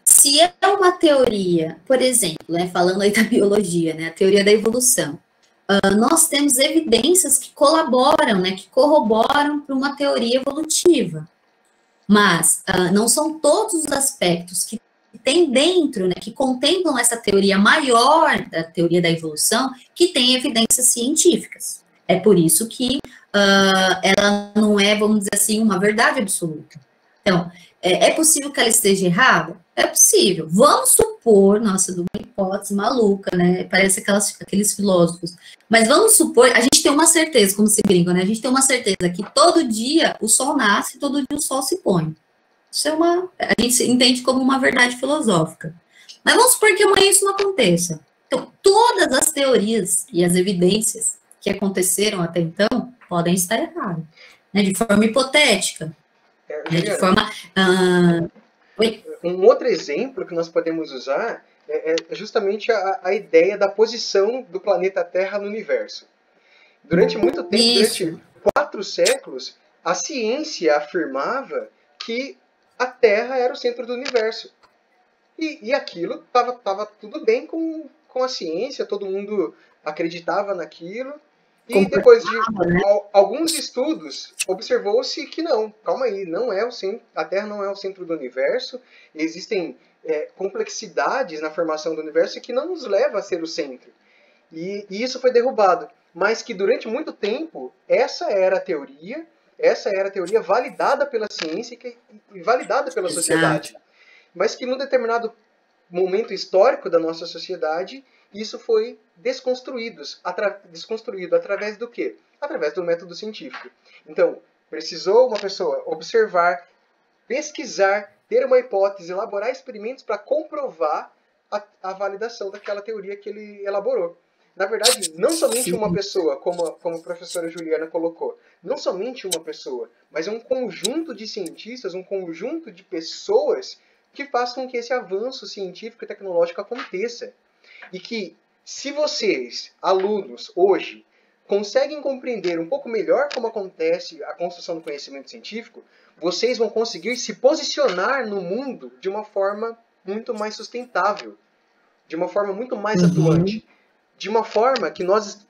se é uma teoria, por exemplo, né, falando aí da biologia, né, a teoria da evolução, nós temos evidências que colaboram, né, que corroboram para uma teoria evolutiva, mas não são todos os aspectos que tem dentro, né, que contemplam essa teoria maior da teoria da evolução, que tem evidências científicas. É por isso que ela não é, vamos dizer assim, uma verdade absoluta. Então, é possível que ela esteja errada? É possível. Vamos supor, nossa, de uma hipótese maluca, né? Parece aqueles filósofos. Mas vamos supor, a gente tem uma certeza, como se brinca, né? A gente tem uma certeza que todo dia o sol nasce, todo dia o sol se põe. Isso a gente entende como uma verdade filosófica. Mas vamos supor que amanhã isso não aconteça. Então, todas as teorias e as evidências que aconteceram até então podem estar erradas, né? De forma hipotética. De forma... Um outro exemplo que nós podemos usar é justamente a ideia da posição do planeta Terra no universo. Durante muito tempo, durante 4 séculos, a ciência afirmava que a Terra era o centro do universo. E aquilo estava tudo bem com a ciência, todo mundo acreditava naquilo. E depois de alguns estudos, observou-se que não, calma aí, não é o centro, a Terra não é o centro do universo, existem complexidades na formação do universo que não nos leva a ser o centro. E isso foi derrubado. Mas que durante muito tempo, essa era a teoria validada pela ciência e validada pela sociedade. Mas que num determinado momento histórico da nossa sociedade, isso foi desconstruído através do quê? Através do método científico. Então, precisou uma pessoa observar, pesquisar, ter uma hipótese, elaborar experimentos para comprovar a validação daquela teoria que ele elaborou. Na verdade, não somente uma pessoa, como a professora Juliana colocou, não somente uma pessoa, mas um conjunto de cientistas, um conjunto de pessoas que façam com que esse avanço científico e tecnológico aconteça. E que, se vocês, alunos, hoje, conseguem compreender um pouco melhor como acontece a construção do conhecimento científico, vocês vão conseguir se posicionar no mundo de uma forma muito mais sustentável, de uma forma muito mais atuante, de uma forma que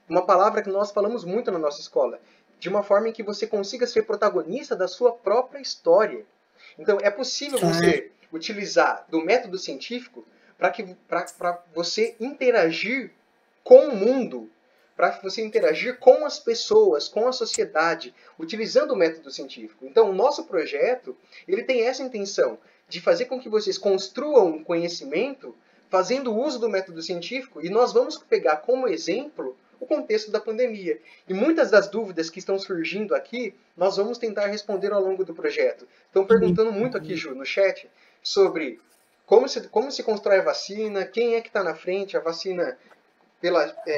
uma palavra que nós falamos muito na nossa escola, de uma forma em que você consiga ser protagonista da sua própria história. Então, é possível você utilizar do método científico para você interagir com o mundo, para você interagir com as pessoas, com a sociedade, utilizando o método científico. Então, o nosso projeto, ele tem essa intenção de fazer com que vocês construam um conhecimento fazendo uso do método científico, e nós vamos pegar como exemplo o contexto da pandemia. E muitas das dúvidas que estão surgindo aqui, nós vamos tentar responder ao longo do projeto. Estão perguntando muito aqui, Ju, no chat, sobre como se constrói a vacina, quem é que está na frente, a vacina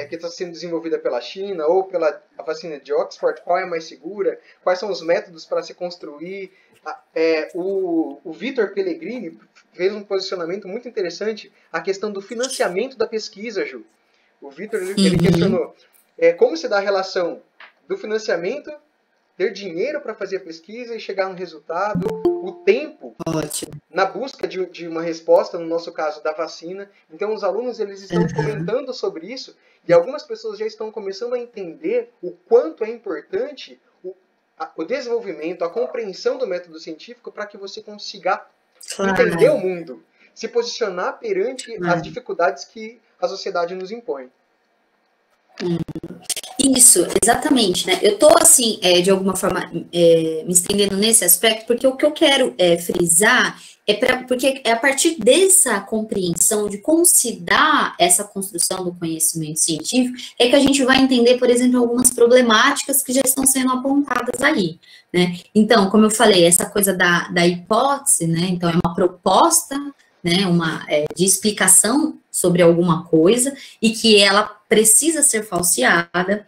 que está sendo desenvolvida pela China ou pela a vacina de Oxford, qual é a mais segura, quais são os métodos para se construir. O Vitor Pellegrini fez um posicionamento muito interessante, a questão do financiamento da pesquisa, Ju. O Vitor ele questionou como se dá a relação do financiamento, ter dinheiro para fazer a pesquisa e chegar no resultado, o tempo na busca de uma resposta, no nosso caso, da vacina. Então, os alunos eles estão comentando sobre isso e algumas pessoas já estão começando a entender o quanto é importante o desenvolvimento, a compreensão do método científico para que você consiga entender o mundo, se posicionar perante as dificuldades que a sociedade nos impõe. Isso, exatamente, né? Eu tô, assim, de alguma forma, me estendendo nesse aspecto, porque o que eu quero frisar porque é a partir dessa compreensão de como se dá essa construção do conhecimento científico, é que a gente vai entender, por exemplo, algumas problemáticas que já estão sendo apontadas aí, né? Então, como eu falei, essa coisa da hipótese, né? Então, é uma proposta, né, de explicação sobre alguma coisa e que ela precisa ser falseada.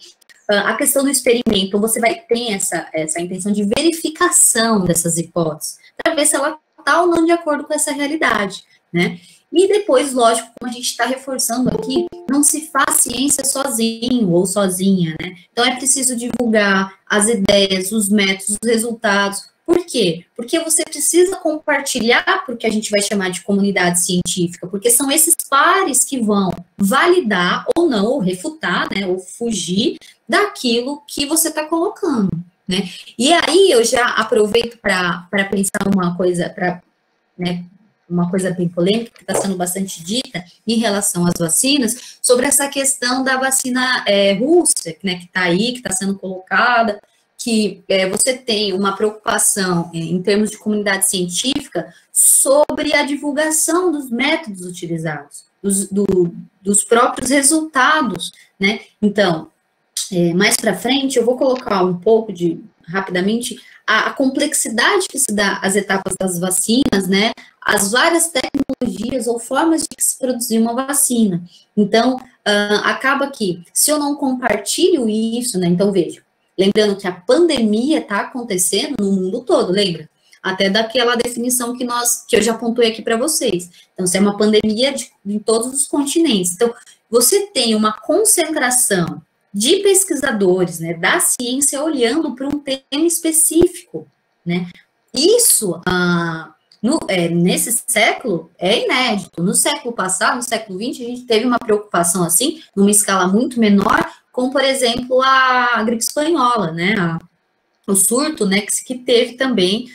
A questão do experimento, você vai ter essa intenção de verificação dessas hipóteses, para ver se ela está ou não de acordo com essa realidade, né? E depois, lógico, como a gente está reforçando aqui, não se faz ciência sozinho ou sozinha, né? Então, é preciso divulgar as ideias, os métodos, os resultados. Por quê? Porque você precisa compartilhar, porque a gente vai chamar de comunidade científica, porque são esses pares que vão validar ou não, ou refutar, né, ou fugir daquilo que você está colocando, né? E aí eu já aproveito para pensar uma coisa, né, uma coisa bem polêmica, que está sendo bastante dita em relação às vacinas, sobre essa questão da vacina russa, né, que está aí, que está sendo colocada, que você tem uma preocupação em termos de comunidade científica sobre a divulgação dos métodos utilizados, dos próprios resultados, né? Então, mais para frente, eu vou colocar um pouco rapidamente, a complexidade que se dá às etapas das vacinas, né? As várias tecnologias ou formas de se produzir uma vacina. Então, acaba que, se eu não compartilho isso, né? Então, veja, lembrando que a pandemia está acontecendo no mundo todo, lembra? Até daquela definição que eu já pontuei aqui para vocês. Então, se é uma pandemia em todos os continentes. Então, você tem uma concentração de pesquisadores, né, da ciência olhando para um tema específico, né? Isso, nesse século, é inédito. No século passado, no século XX, a gente teve uma preocupação assim, numa escala muito menor, como, por exemplo, a gripe espanhola, né? O surto, né, que teve também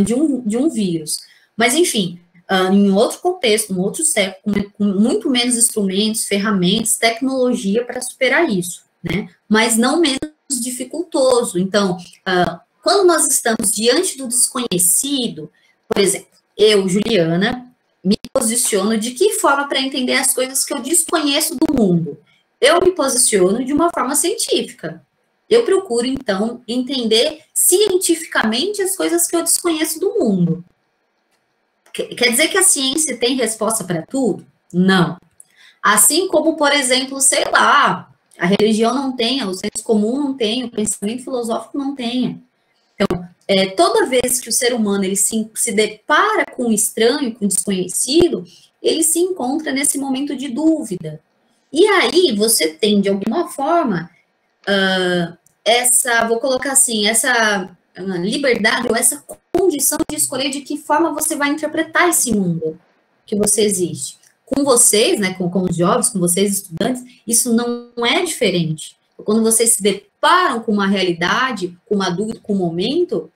de um vírus. Mas, enfim, em outro contexto, em outro século, com muito menos instrumentos, ferramentas, tecnologia para superar isso, né? Mas não menos dificultoso. Então, quando nós estamos diante do desconhecido, por exemplo, eu, Juliana, me posiciono de que forma para entender as coisas que eu desconheço do mundo? Eu me posiciono de uma forma científica. Eu procuro, então, entender cientificamente as coisas que eu desconheço do mundo. Quer dizer que a ciência tem resposta para tudo? Não. Assim como, por exemplo, sei lá, a religião não tem, o senso comum não tem, o pensamento filosófico não tem. Então, toda vez que o ser humano ele se depara com o estranho, com o desconhecido, ele se encontra nesse momento de dúvida. E aí, você tem, de alguma forma, vou colocar assim, essa liberdade ou essa condição de escolher de que forma você vai interpretar esse mundo que você existe. Com vocês, né, com os jovens, com vocês, estudantes, isso não é diferente. Quando vocês se deparam com uma realidade, com uma dúvida, com um momento,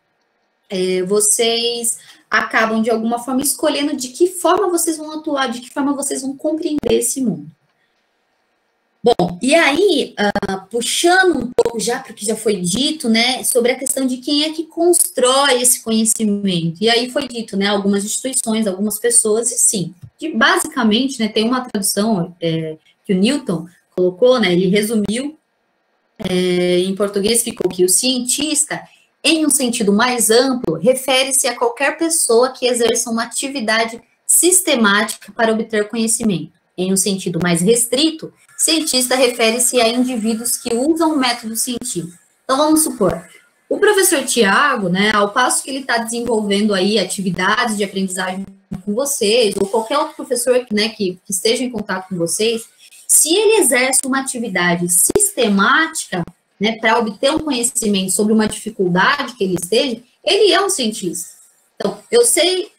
vocês acabam, de alguma forma, escolhendo de que forma vocês vão atuar, de que forma vocês vão compreender esse mundo. Bom, e aí, puxando um pouco já para o que já foi dito, né, sobre a questão de quem é que constrói esse conhecimento. E aí foi dito, né, algumas instituições, algumas pessoas, e sim, basicamente, né, tem uma tradução que o Newton colocou, né, ele resumiu, em português ficou que o cientista, em um sentido mais amplo, refere-se a qualquer pessoa que exerça uma atividade sistemática para obter conhecimento. Em um sentido mais restrito, cientista refere-se a indivíduos que usam o método científico. Então, vamos supor, o professor Tiago, né, ao passo que ele está desenvolvendo aí atividades de aprendizagem com vocês, ou qualquer outro professor né, que esteja em contato com vocês, se ele exerce uma atividade sistemática, né, para obter um conhecimento sobre uma dificuldade que ele esteja, ele é um cientista. Então, eu sei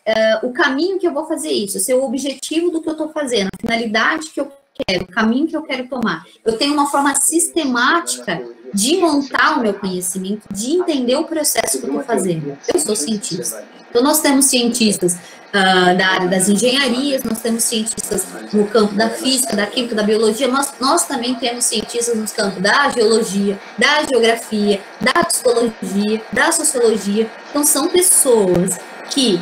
o caminho que eu vou fazer isso, eu sei o objetivo do que eu estou fazendo, a finalidade que eu quero, o caminho que eu quero tomar. Eu tenho uma forma sistemática de montar o meu conhecimento, de entender o processo que eu estou fazendo. Eu sou cientista. Então, nós temos cientistas da área das engenharias, nós temos cientistas no campo da física, da química, da biologia, nós também temos cientistas nos campos da geologia, da geografia, da psicologia, da sociologia. Então, são pessoas que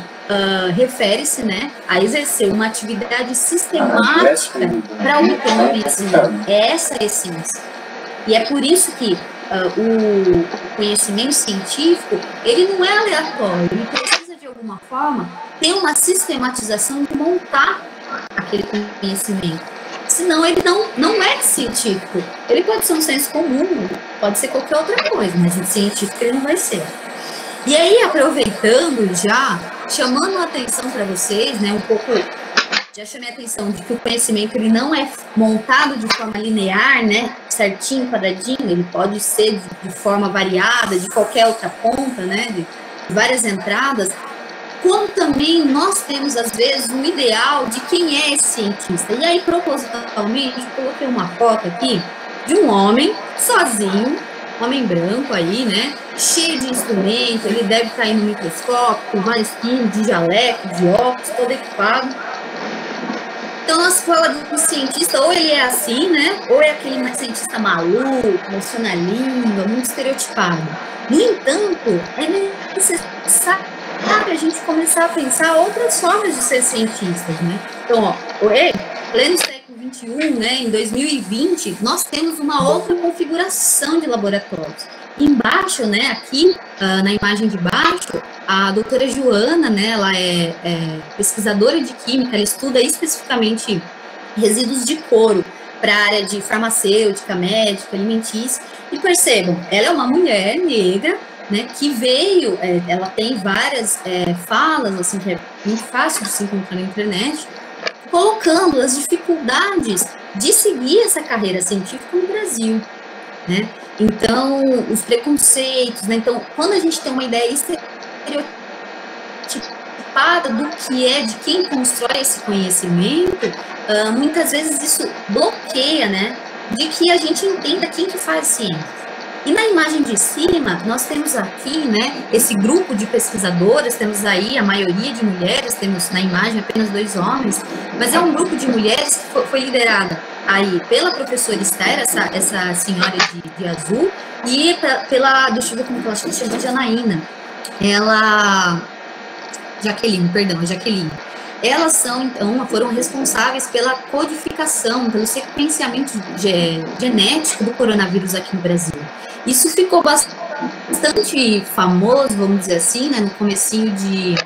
refere-se, né, a exercer uma atividade sistemática para obter um conhecimento. Essa é a essência. E é por isso que o conhecimento científico, ele não é aleatório, ele precisa, de alguma forma, ter uma sistematização de montar aquele conhecimento. Senão, ele não é científico. Ele pode ser um senso comum, pode ser qualquer outra coisa, mas científico ele não vai ser. E aí, aproveitando já, chamando a atenção para vocês, né, um pouco, já chamei a atenção de que o conhecimento ele não é montado de forma linear, né, certinho, quadradinho, ele pode ser de forma variada, de qualquer outra ponta, né, de várias entradas, como também nós temos, às vezes, um ideal de quem é esse cientista. E aí, propositalmente, eu coloquei uma foto aqui de um homem sozinho, homem branco aí, né, cheio de instrumento, ele deve estar aí no microscópio, com vários quilos de jaleco, de óculos, todo equipado. Então, nós falamos do cientista, ou ele é assim, né, ou é aquele cientista maluco, emocionalista, muito estereotipado. No entanto, é necessário a gente começar a pensar outras formas de ser cientistas, né. Então, ó, pleno século XXI, né, em 2020, nós temos uma outra configuração de laboratórios. Embaixo, né, aqui, na imagem de baixo, a doutora Joana, né, ela é pesquisadora de química, ela estuda especificamente resíduos de couro para a área de farmacêutica, médica, alimentícia. E percebam, ela é uma mulher negra, né, que veio, ela tem várias falas, assim, que é muito fácil de se encontrar na internet, colocando as dificuldades de seguir essa carreira científica no Brasil, né? Então, os preconceitos, né? Então, quando a gente tem uma ideia estereotipada do que é, de quem constrói esse conhecimento, muitas vezes isso bloqueia, né? De que a gente entenda quem que faz ciência. E na imagem de cima, nós temos aqui, né, esse grupo de pesquisadoras, temos aí a maioria de mulheres, temos na imagem apenas 2 homens, mas é um grupo de mulheres que foi liderada aí pela professora Esther, essa senhora de azul, e pela, deixa eu ver como que ela chama, Janaína, Jaqueline. Elas são, então, foram responsáveis pela codificação, pelo sequenciamento genético do coronavírus aqui no Brasil. Isso ficou bastante famoso, vamos dizer assim, né, no comecinho de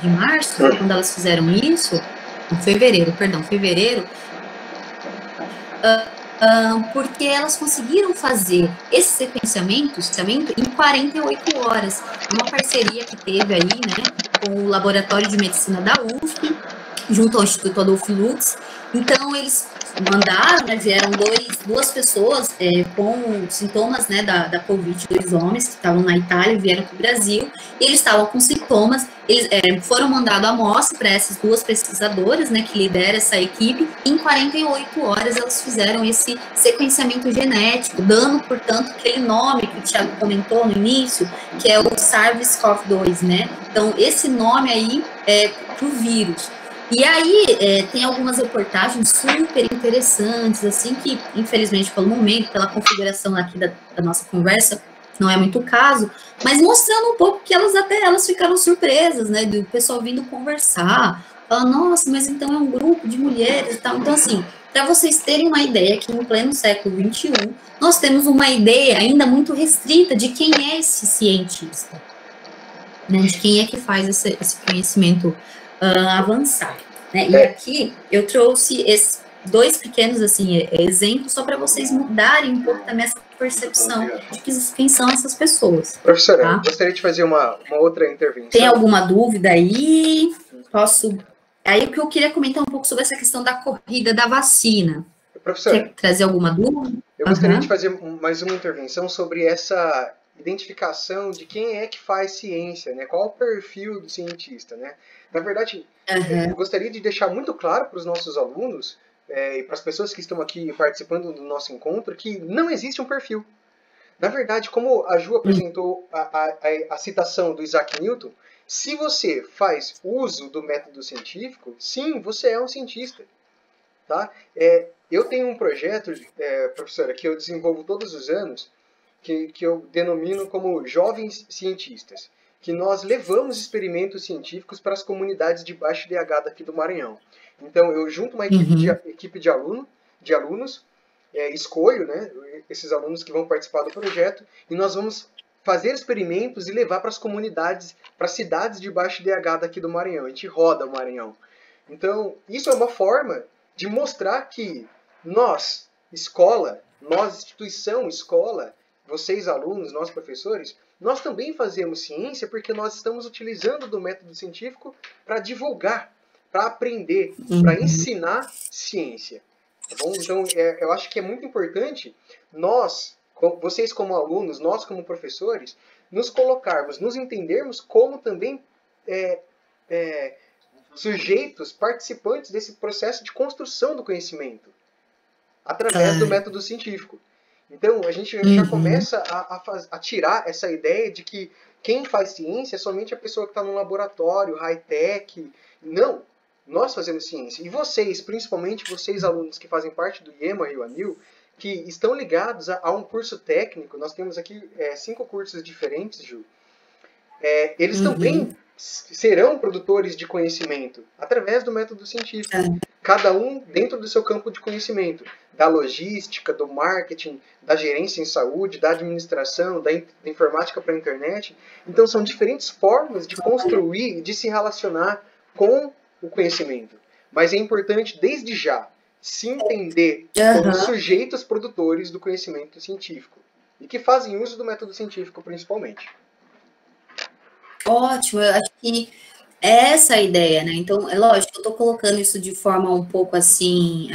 março, quando elas fizeram isso, fevereiro, porque elas conseguiram fazer esses sequenciamentos também em 48 horas. Uma parceria que teve aí, né, com o Laboratório de Medicina da USP, junto ao Instituto Adolfo Lutz. Então, eles mandaram, né, vieram duas pessoas com sintomas, né, da Covid, 2 homens que estavam na Itália, vieram para o Brasil, e eles estavam com sintomas, eles foram mandados a amostra para essas 2 pesquisadoras, né, que lideram essa equipe, e em 48 horas elas fizeram esse sequenciamento genético, dando, portanto, aquele nome que o Thiago comentou no início, que é o SARS-CoV-2, né, então esse nome aí é para o vírus. E aí, tem algumas reportagens super interessantes, assim, que, infelizmente, pelo momento, pela configuração aqui da nossa conversa, não é muito o caso, mas mostrando um pouco que elas ficaram surpresas, né, do pessoal vindo conversar, falando, nossa, mas então é um grupo de mulheres e tal. Então, assim, para vocês terem uma ideia, que no pleno século XXI, nós temos uma ideia ainda muito restrita de quem é esse cientista, né, de quem é que faz esse conhecimento avançar. né? E aqui eu trouxe esses 2 pequenos, assim, exemplos só para vocês mudarem um pouco também essa percepção de quem são essas pessoas. Professora, tá? gostaria de fazer uma outra intervenção. Tem alguma dúvida aí? Posso... Aí o que eu queria comentar um pouco sobre essa questão da corrida da vacina. Professora, quer trazer alguma dúvida? Eu gostaria de fazer mais uma intervenção sobre essa identificação de quem é que faz ciência, né? Qual é o perfil do cientista, né? Na verdade, eu gostaria de deixar muito claro para os nossos alunos e para as pessoas que estão aqui participando do nosso encontro que não existe um perfil. Na verdade, como a Ju apresentou a citação do Isaac Newton, se você faz uso do método científico, sim, você é um cientista. Tá? Eu tenho um projeto, professora, que eu desenvolvo todos os anos, que eu denomino como Jovens Cientistas, que nós levamos experimentos científicos para as comunidades de baixo IDH daqui do Maranhão. Então, eu junto uma equipe de alunos, escolho, né, esses alunos que vão participar do projeto, e nós vamos fazer experimentos e levar para as comunidades, para as cidades de baixo IDH daqui do Maranhão. A gente roda o Maranhão. Então, isso é uma forma de mostrar que nós, escola, nós, instituição, escola, vocês alunos, nós professores, nós também fazemos ciência porque nós estamos utilizando do método científico para divulgar, para aprender, para ensinar ciência. Tá bom? Então, eu acho que é muito importante nós, vocês como alunos, nós como professores, nos colocarmos, nos entendermos como também sujeitos, participantes desse processo de construção do conhecimento, através do método científico. Então, a gente já começa a tirar essa ideia de que quem faz ciência é somente a pessoa que está no laboratório, high-tech. Não, nós fazemos ciência. E vocês, principalmente vocês alunos que fazem parte do IEMA e o ANIL, que estão ligados a um curso técnico, nós temos aqui 5 cursos diferentes, Ju, eles também serão produtores de conhecimento através do método científico. Cada um dentro do seu campo de conhecimento, da logística, do marketing, da gerência em saúde, da administração, da informática para a internet. Então são diferentes formas de construir e de se relacionar com o conhecimento. Mas é importante desde já se entender como sujeitos produtores do conhecimento científico e que fazem uso do método científico principalmente. Ótimo, eu acho que é essa a ideia, né? Então, é lógico, eu estou colocando isso de forma um pouco assim,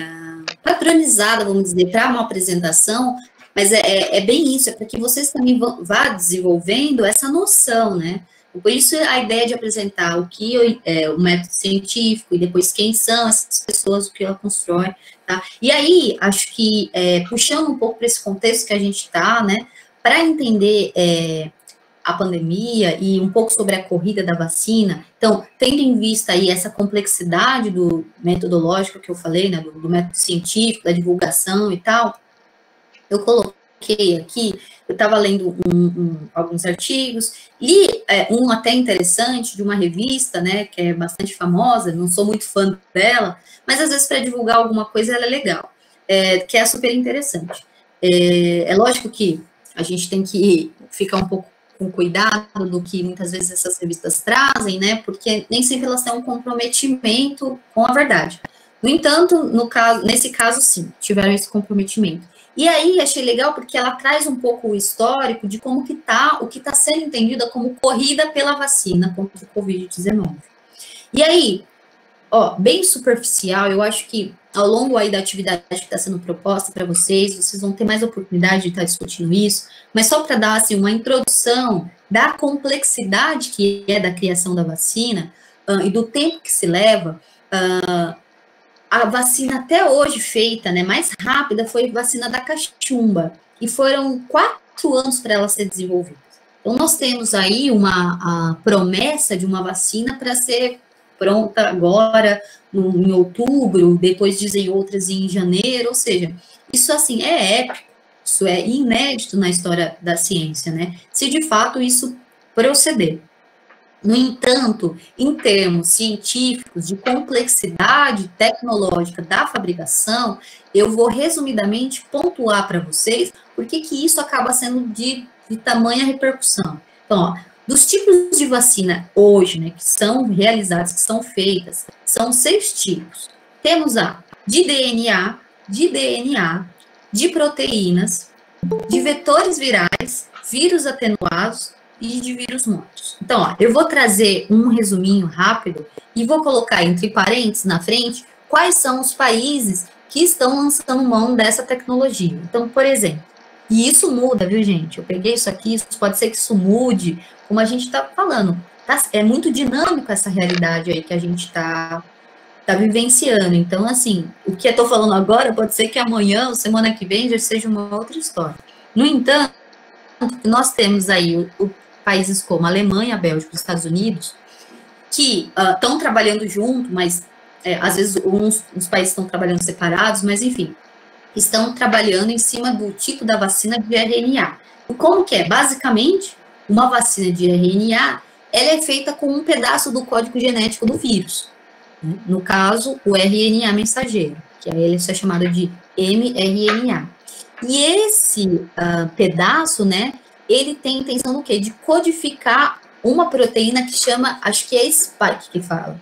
padronizada, vamos dizer, para uma apresentação, mas é bem isso, é para que vocês também vá desenvolvendo essa noção, né? Por isso a ideia de apresentar o que o método científico e depois quem são essas pessoas, o que ela constrói, tá? E aí, acho que puxando um pouco para esse contexto que a gente está, né? Para entender a pandemia e um pouco sobre a corrida da vacina. Então, tendo em vista aí essa complexidade do metodológico que eu falei, né, do método científico, da divulgação e tal, eu coloquei aqui, eu estava lendo alguns artigos, li um até interessante de uma revista, né, que é bastante famosa, não sou muito fã dela, mas às vezes para divulgar alguma coisa ela é legal, que é super interessante. É lógico que a gente tem que ficar um pouco com cuidado do que muitas vezes essas revistas trazem, né, porque nem sempre elas têm um comprometimento com a verdade. No entanto, nesse caso, sim, tiveram esse comprometimento. E aí, achei legal porque ela traz um pouco o histórico de como que tá, o que está sendo entendido como corrida pela vacina contra o Covid-19. E aí, bem superficial, eu acho que ao longo aí da atividade que está sendo proposta para vocês vão ter mais oportunidade de estar discutindo isso, mas só para dar assim, uma introdução da complexidade que é da criação da vacina e do tempo que se leva, a vacina até hoje feita, né, mais rápida, foi a vacina da cachumba, e foram 4 anos para ela ser desenvolvida. Então, nós temos aí a promessa de uma vacina para ser pronta agora, em outubro, depois dizem outras em janeiro, ou seja, isso assim é épico, isso é inédito na história da ciência, né? Se de fato isso proceder. No entanto, em termos científicos de complexidade tecnológica da fabricação, eu vou resumidamente pontuar para vocês por que isso acaba sendo de tamanha repercussão. Então, Dos tipos de vacina hoje, né, que são realizadas, que são feitas, são 6 tipos. Temos a de DNA, de proteínas, de vetores virais, vírus atenuados e de vírus mortos. Então, ó, eu vou trazer um resuminho rápido e vou colocar entre parênteses na frente quais são os países que estão lançando mão dessa tecnologia. Então, por exemplo, e isso muda, viu, gente? Eu peguei isso aqui, isso pode ser que isso mude, como a gente está falando. Tá? É muito dinâmico essa realidade aí que a gente está vivenciando. Então, assim, o que eu estou falando agora pode ser que amanhã ou semana que vem já seja uma outra história. No entanto, nós temos aí países como a Alemanha, a Bélgica, os Estados Unidos, que estão trabalhando junto, mas às vezes uns países estão trabalhando separados, mas enfim, estão trabalhando em cima do tipo da vacina de RNA. E como que é? Basicamente, uma vacina de RNA, ela é feita com um pedaço do código genético do vírus. Né? No caso, o RNA mensageiro, que aí ele é chamado de mRNA. E esse pedaço, né, ele tem a intenção do quê? De codificar uma proteína que chama, acho que é spike que fala.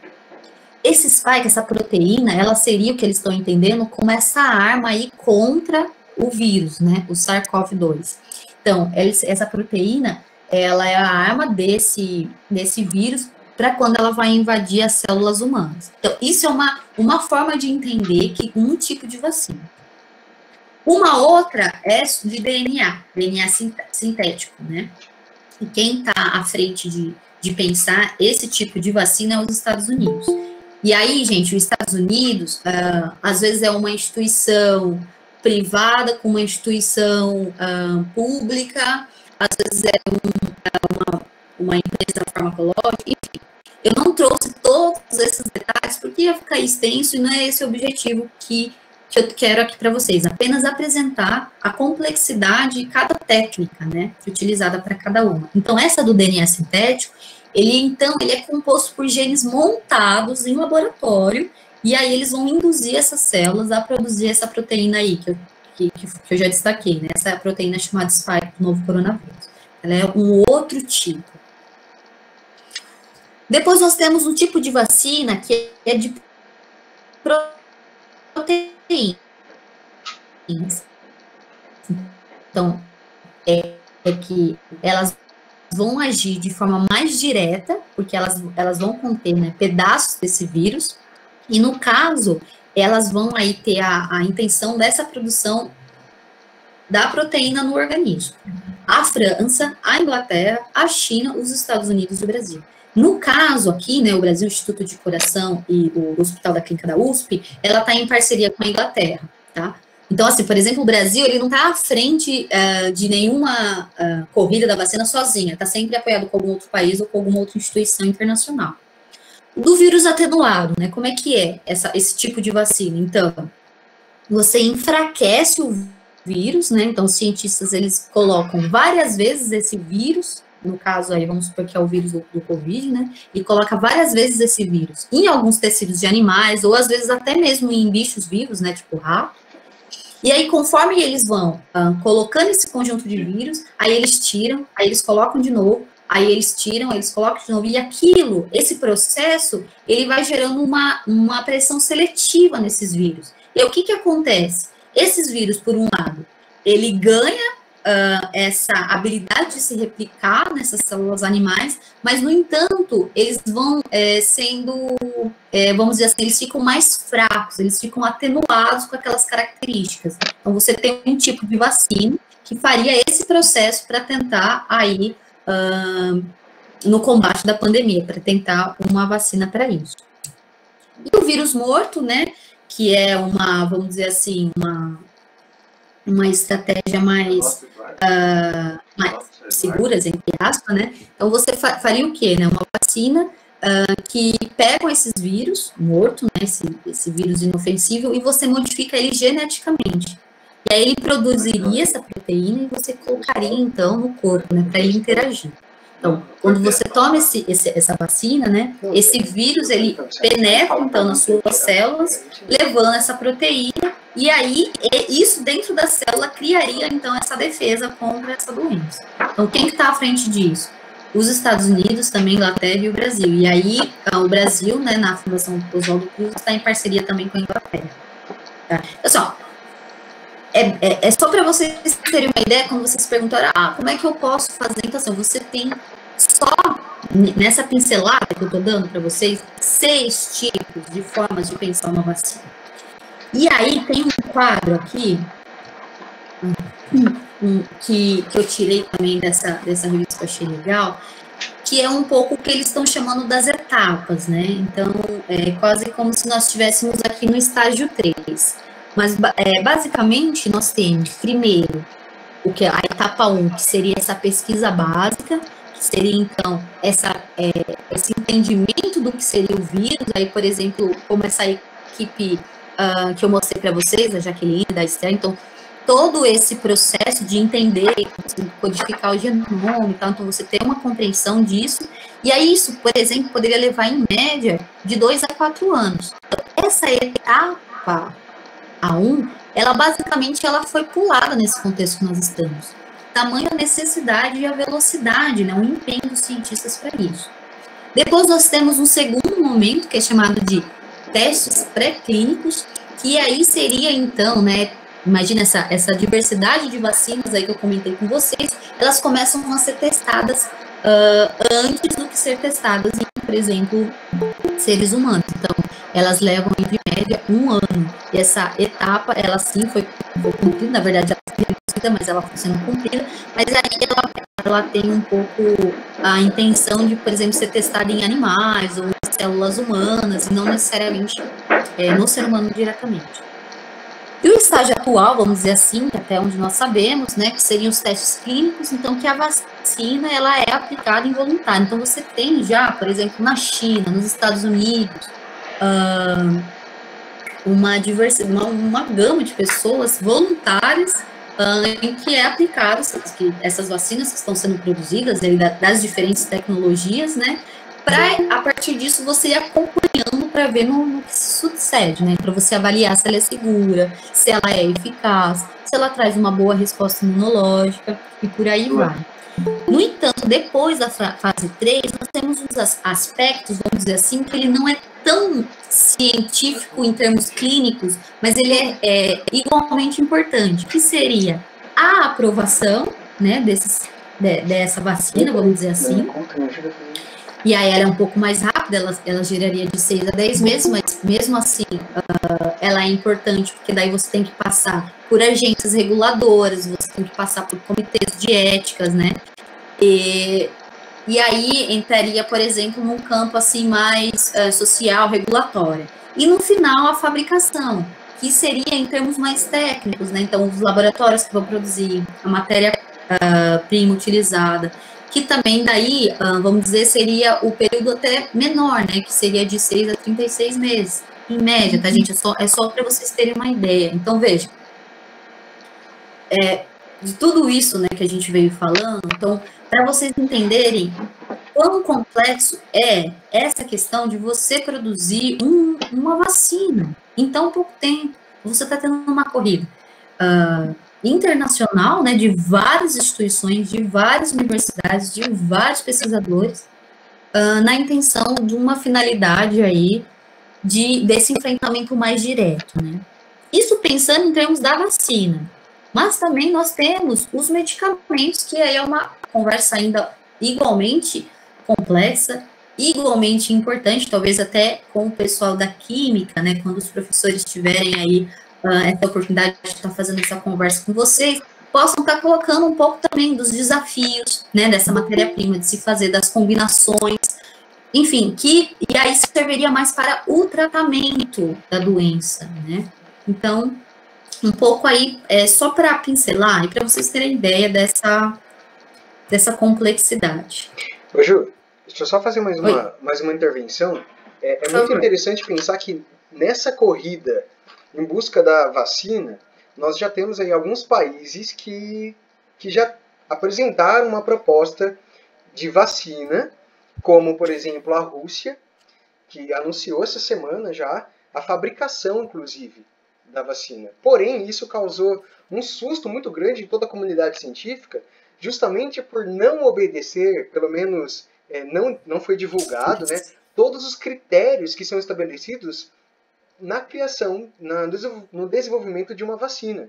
Esse spike, essa proteína, ela seria o que eles estão entendendo como essa arma aí contra o vírus, né, o SARS-CoV-2. Então, essa proteína, ela é a arma desse vírus para quando ela vai invadir as células humanas. Então, isso é uma forma de entender que um tipo de vacina. Uma outra é de DNA sintético, né? E quem está à frente de pensar esse tipo de vacina é os Estados Unidos. E aí, gente, os Estados Unidos, às vezes é uma instituição privada com uma instituição pública, às vezes é uma empresa farmacológica, enfim. Eu não trouxe todos esses detalhes porque ia ficar extenso e não é esse o objetivo que eu quero aqui para vocês, apenas apresentar a complexidade de cada técnica, né, utilizada para cada uma. Então, essa do DNA sintético, ele é composto por genes montados em laboratório, e aí eles vão induzir essas células a produzir essa proteína aí, que eu já destaquei, né, essa proteína chamada spike do novo coronavírus. Ela é um outro tipo. Depois nós temos um tipo de vacina que é de proteínas. Então, é que elas vão agir de forma mais direta, porque elas vão conter, né, pedaços desse vírus, e no caso, elas vão aí ter a intenção dessa produção da proteína no organismo. A França, a Inglaterra, a China, os Estados Unidos e o Brasil. No caso aqui, né, o Brasil, Instituto de Coração e o Hospital da Clínica da USP, ela está em parceria com a Inglaterra, tá? Então, assim, por exemplo, o Brasil, ele não está à frente de nenhuma corrida da vacina sozinha, está sempre apoiado com algum outro país ou com alguma outra instituição internacional. Do vírus atenuado, né, como é que é esse tipo de vacina? Então, você enfraquece o vírus, né, então os cientistas, eles colocam várias vezes esse vírus, no caso aí, vamos supor que é o vírus do Covid, né, e coloca várias vezes esse vírus em alguns tecidos de animais, ou às vezes até mesmo em bichos vivos, né, tipo rato, e aí conforme eles vão colocando esse conjunto de vírus, aí eles tiram, aí eles colocam de novo, aí eles tiram, eles colocam de novo, e aquilo, esse processo, ele vai gerando uma pressão seletiva nesses vírus. E aí, o que acontece? Esses vírus, por um lado, ele ganha essa habilidade de se replicar nessas células animais, mas, no entanto, eles vão vamos dizer assim, eles ficam mais fracos, eles ficam atenuados com aquelas características. Então, você tem um tipo de vacina que faria esse processo para tentar aí, no combate da pandemia, para tentar uma vacina para isso. E o vírus morto, né, que é vamos dizer assim, uma estratégia mais seguras, entre aspas, né? Então, você faria o quê, né? Uma vacina que pega esses vírus mortos, né? Esse vírus inofensível, e você modifica ele geneticamente. E aí ele produziria essa proteína e você colocaria, então, no corpo, né? Para ele interagir. Então, quando você toma essa vacina, né? Esse vírus, ele penetra, então, nas suas células, levando essa proteína, e aí, isso dentro da célula criaria, então, essa defesa contra essa doença. Então, quem que está à frente disso? os Estados Unidos, também a Inglaterra e o Brasil. E aí, o Brasil, né, na Fundação Oswaldo Cruz, está em parceria também com a Inglaterra. Tá? Pessoal, é só para vocês terem uma ideia, quando vocês perguntaram, como é que eu posso fazer? Então, assim, você tem só, nessa pincelada que eu estou dando para vocês, 6 tipos de formas de pensar uma vacina. E aí, tem um quadro aqui, que eu tirei também dessa revista que eu achei legal, que é um pouco o que eles estão chamando das etapas, né? Então, é quase como se nós estivéssemos aqui no estágio 3. Mas, basicamente, nós temos, primeiro, o que é a etapa 1, que seria essa pesquisa básica, que seria, então, esse entendimento do que seria o vírus. Aí, por exemplo, como essa equipe que eu mostrei para vocês, a Jaqueline, da Esther, então, todo esse processo de entender, codificar o genoma e tal, então você tem uma compreensão disso, e aí isso, por exemplo, poderia levar em média de 2 a 4 anos. Então, essa etapa A1, ela basicamente foi pulada nesse contexto que nós estamos. Tamanha a necessidade e a velocidade, né, o empenho dos cientistas para isso. Depois nós temos um segundo momento, que é chamado de testes pré-clínicos, que aí seria então, né, imagina essa diversidade de vacinas aí que eu comentei com vocês, elas começam a ser testadas antes do que ser testadas em, por exemplo, seres humanos. Então, elas levam, em média, 1 ano. E essa etapa, ela sim foi cumprida, na verdade, ela foi reduzida, mas ela foi sendo cumprida. Mas aí ela tem um pouco a intenção de, por exemplo, ser testada em animais ou em células humanas, e não necessariamente no ser humano diretamente. E o estágio atual, vamos dizer assim, até onde nós sabemos, né, que seriam os testes clínicos, então que a vacina ela é aplicada em voluntário. Então você tem já, por exemplo, na China, nos Estados Unidos, uma gama de pessoas voluntárias em que é aplicado essas vacinas que estão sendo produzidas aí das diferentes tecnologias, né, para, a partir disso, você ir acompanhando para ver no que sucede, né? Para você avaliar se ela é segura, se ela é eficaz, se ela traz uma boa resposta imunológica e por aí vai. No entanto, depois da fase 3, nós temos uns aspectos, vamos dizer assim, que ele não é tão científico em termos clínicos, mas ele é igualmente importante, que seria a aprovação, né, dessa vacina, vamos dizer assim. E aí ela é um pouco mais rápida, ela geraria de 6 a 10 meses, mas mesmo assim ela é importante, porque daí você tem que passar por agências reguladoras, você tem que passar por comitês de éticas, né? E aí entraria, por exemplo, num campo assim mais social, regulatório. E no final, a fabricação, que seria em termos mais técnicos, né? Então, os laboratórios que vão produzir a matéria-prima utilizada, que também daí, vamos dizer, seria o período até menor, né, que seria de 6 a 36 meses, em média, tá, gente? É só para vocês terem uma ideia. Então, veja, de tudo isso, né, que a gente veio falando, então, para vocês entenderem quão complexo é essa questão de você produzir uma vacina em tão pouco tempo. Você está tendo uma corrida internacional, né, de várias instituições, de várias universidades, de vários pesquisadores, na intenção de uma finalidade aí desse enfrentamento mais direto, né. Isso pensando em termos da vacina, mas também nós temos os medicamentos, que aí é uma conversa ainda igualmente complexa, igualmente importante, talvez até com o pessoal da química, né, quando os professores tiverem aí essa oportunidade de estar fazendo essa conversa com vocês, possam estar colocando um pouco também dos desafios, né, dessa matéria-prima, de se fazer, das combinações, enfim, e aí serviria mais para o tratamento da doença, né? Então, um pouco aí, só para pincelar e para vocês terem ideia dessa complexidade. Ô Ju, deixa eu só fazer mais uma intervenção. É muito interessante pensar que nessa corrida em busca da vacina, nós já temos aí alguns países que já apresentaram uma proposta de vacina, como, por exemplo, a Rússia, que anunciou essa semana já a fabricação, inclusive, da vacina. Porém, isso causou um susto muito grande em toda a comunidade científica, justamente por não obedecer, pelo menos não foi divulgado, né, todos os critérios que são estabelecidos na criação, no desenvolvimento de uma vacina.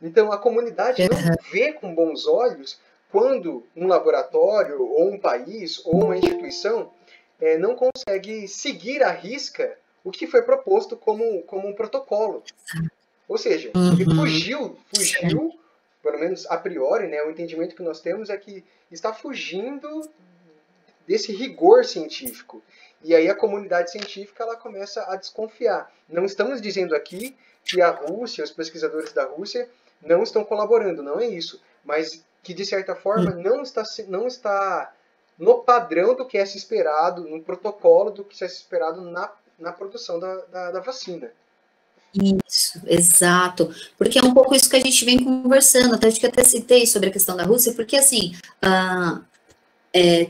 Então, a comunidade não vê com bons olhos quando um laboratório, ou um país, ou uma instituição não consegue seguir à risca o que foi proposto como um protocolo. Ou seja, ele fugiu, pelo menos a priori, né, o entendimento que nós temos é que está fugindo desse rigor científico. E aí a comunidade científica ela começa a desconfiar. Não estamos dizendo aqui que a Rússia, os pesquisadores da Rússia, não estão colaborando, não é isso. Mas que, de certa forma, não está no padrão do que é se esperado, no protocolo do que é se esperado na produção da vacina. Isso, exato. Porque é um pouco isso que a gente vem conversando, acho que eu até citei sobre a questão da Rússia, porque assim,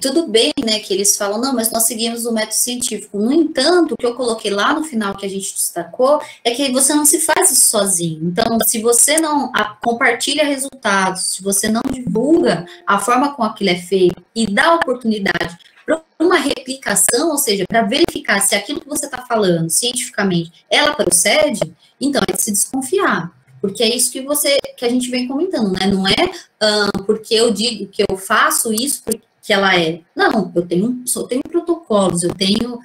tudo bem, né, que eles falam, não, mas nós seguimos o método científico. No entanto, o que eu coloquei lá no final que a gente destacou é que você não se faz isso sozinho. Então, se você não compartilha resultados, se você não divulga a forma como aquilo é feito e dá oportunidade para uma replicação, ou seja, para verificar se aquilo que você está falando cientificamente, ela procede, então é de se desconfiar. Porque é isso que a gente vem comentando, né? Não é porque eu digo que eu faço isso que ela é. Não, eu tenho protocolos, eu tenho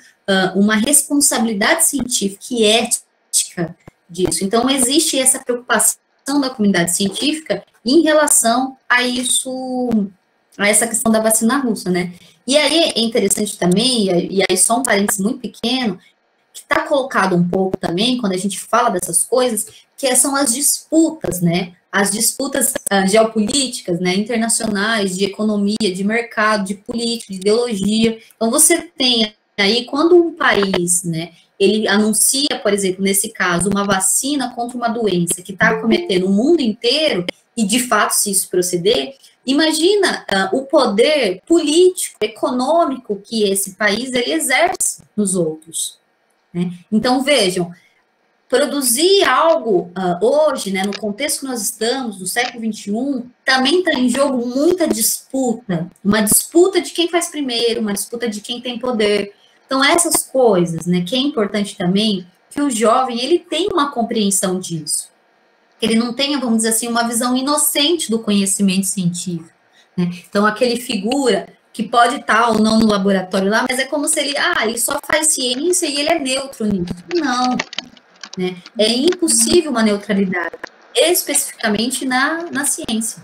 uma responsabilidade científica e ética disso. Então, existe essa preocupação da comunidade científica em relação a isso, a essa questão da vacina russa, né? E aí é interessante também, e aí só um parênteses muito pequeno, que está colocado um pouco também, quando a gente fala dessas coisas, que são as disputas, né? As disputas geopolíticas, né, internacionais, de economia, de mercado, de política, de ideologia. Então, você tem aí, quando um país, né, ele anuncia, por exemplo, nesse caso, uma vacina contra uma doença que está acometendo o mundo inteiro, e de fato, se isso proceder, imagina o poder político, econômico que esse país ele exerce nos outros, né? Então, vejam, produzir algo hoje, né, no contexto que nós estamos, no século XXI, também está em jogo muita disputa. Uma disputa de quem faz primeiro, uma disputa de quem tem poder. Então, essas coisas, né, que é importante também que o jovem ele tenha uma compreensão disso. Que ele não tenha, vamos dizer assim, uma visão inocente do conhecimento científico, né? Então, aquele figura que pode estar ou não no laboratório lá, mas é como se ele só faz ciência e ele é neutro nisso. Não. Né? É impossível uma neutralidade, especificamente na ciência.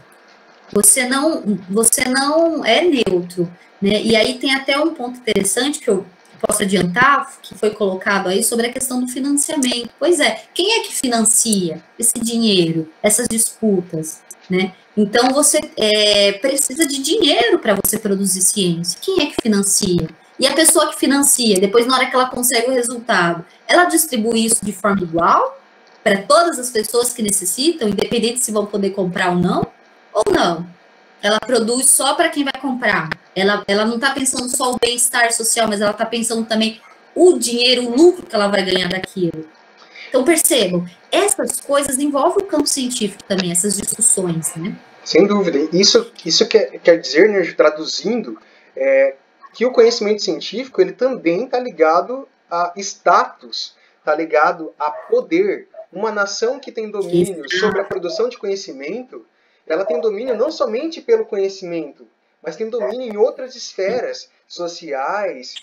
Você não é neutro, né? E aí tem até um ponto interessante que eu posso adiantar, que foi colocado aí sobre a questão do financiamento. Pois é, quem é que financia esse dinheiro, essas disputas, né? Então, você precisa de dinheiro para você produzir ciência. Quem é que financia? E a pessoa que financia, depois na hora que ela consegue o resultado, ela distribui isso de forma igual para todas as pessoas que necessitam, independente se vão poder comprar ou não? Ela produz só para quem vai comprar. Ela não está pensando só o bem-estar social, mas ela está pensando também o dinheiro, o lucro que ela vai ganhar daquilo. Então, percebam, essas coisas envolvem o campo científico também, essas discussões, né? Sem dúvida. Isso quer dizer, né, traduzindo, que o conhecimento científico ele também está ligado a status, está ligado a poder. Uma nação que tem domínio sobre a produção de conhecimento, ela tem domínio não somente pelo conhecimento, mas tem domínio em outras esferas sociais,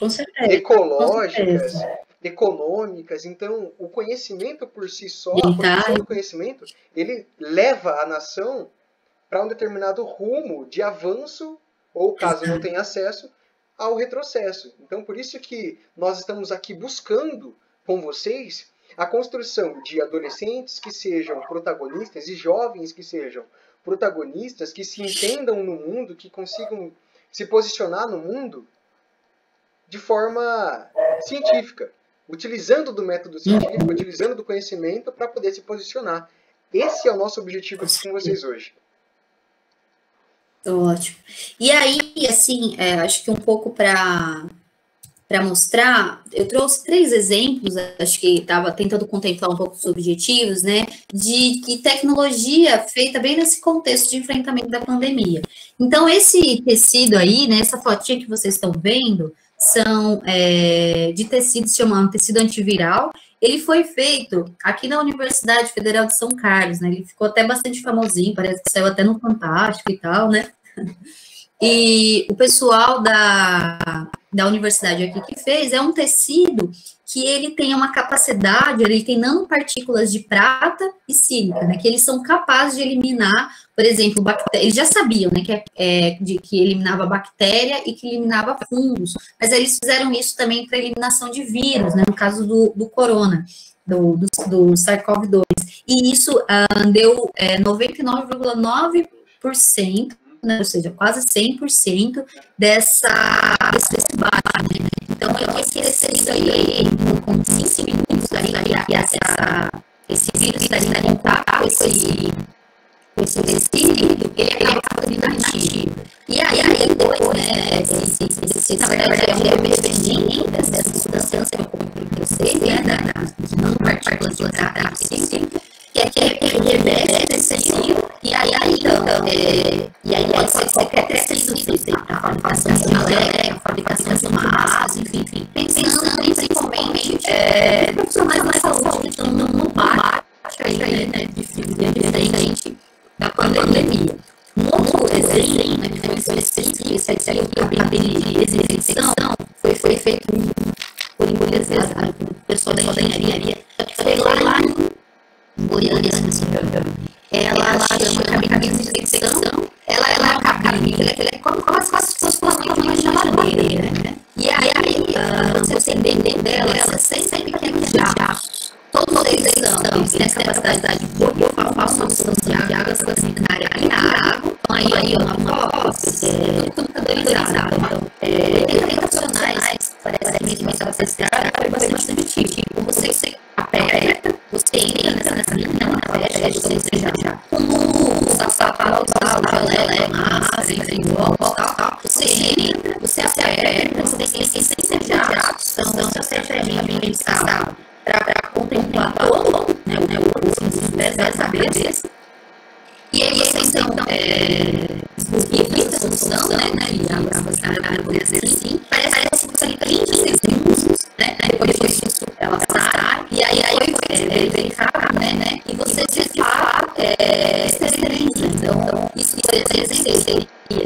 ecológicas, econômicas. Então, o conhecimento por si só, a produção do conhecimento, ele leva a nação para um determinado rumo de avanço, ou caso não tenha acesso, ao retrocesso. Então, por isso que nós estamos aqui buscando com vocês a construção de adolescentes que sejam protagonistas e jovens que sejam protagonistas, que se entendam no mundo, que consigam se posicionar no mundo de forma científica, utilizando do método científico, utilizando do conhecimento para poder se posicionar. Esse é o nosso objetivo aqui com vocês hoje. Ótimo. E aí, assim, acho que um pouco para para mostrar, eu trouxe 3 exemplos, acho que estava tentando contemplar um pouco os objetivos, né, de tecnologia feita bem nesse contexto de enfrentamento da pandemia. Então, esse tecido aí, né, essa fotinha que vocês estão vendo, são de tecido, se chama tecido antiviral. Ele foi feito aqui na Universidade Federal de São Carlos, né, ele ficou até bastante famosinho, parece que saiu até no Fantástico e tal, né. E o pessoal da universidade aqui que fez, é um tecido que ele tem uma capacidade, ele tem nanopartículas de prata e sílica, né, que eles são capazes de eliminar, por exemplo, bactérias, eles já sabiam, né, que eliminava bactéria e que eliminava fungos, mas eles fizeram isso também para eliminação de vírus, né, no caso do corona, do SARS-CoV-2, e isso deu 99,9%, né, ou seja, quase 100% desse bate, né? Então, esse tecido aí, com 5 minutos, esse vírus estaria em contato com esse tecido, ele acaba ficando inativo. E aí depois, né, na verdade, é um investimento dessa substância que eu comentei com vocês, né, de nanopartículas de prata e sílica, que reveste esse tecido, e aí pode ser qualquer tecido feito, a fabricação de malé, a fabricação de massas, enfim, pensando principalmente profissionais da saúde que estão no bate aí, né, diferente da pandemia. Um outro exemplo, né, que foi específico, esse aqui é o cabelo de exibição, foi feito por empresas, o pessoal da engenharia, que foi lá em Goiânia, se não me engano. Ela chama cabine de detecção, ela é uma cabine, ela é como se fosse uma geladeira, né? E aí, você dentro dela, ela sempre pequenos jatos. Todos eles têm essa capacidade de pôr uma substância de água na água. Então, aí uma foto, tudo computadorizado. Então, 80 profissionais, parece que essa cara foi bastante tipo. Você aperta, você entra nessa linha, ela fecha, você já usa sapatos, geleia, massa, enfim, tal. Você entra, você aperta, você tem que já então você fecha bem pensado para contemplar todo, né, os pés da cabeça. E aí você então esburrifa essa solução, né, e a água vai ser assim, parece que você tem 30 segundos, né, depois disso ela sai, e aí foi verificado, né, e você de fato esteriliza. Então, isso é exemplo, e a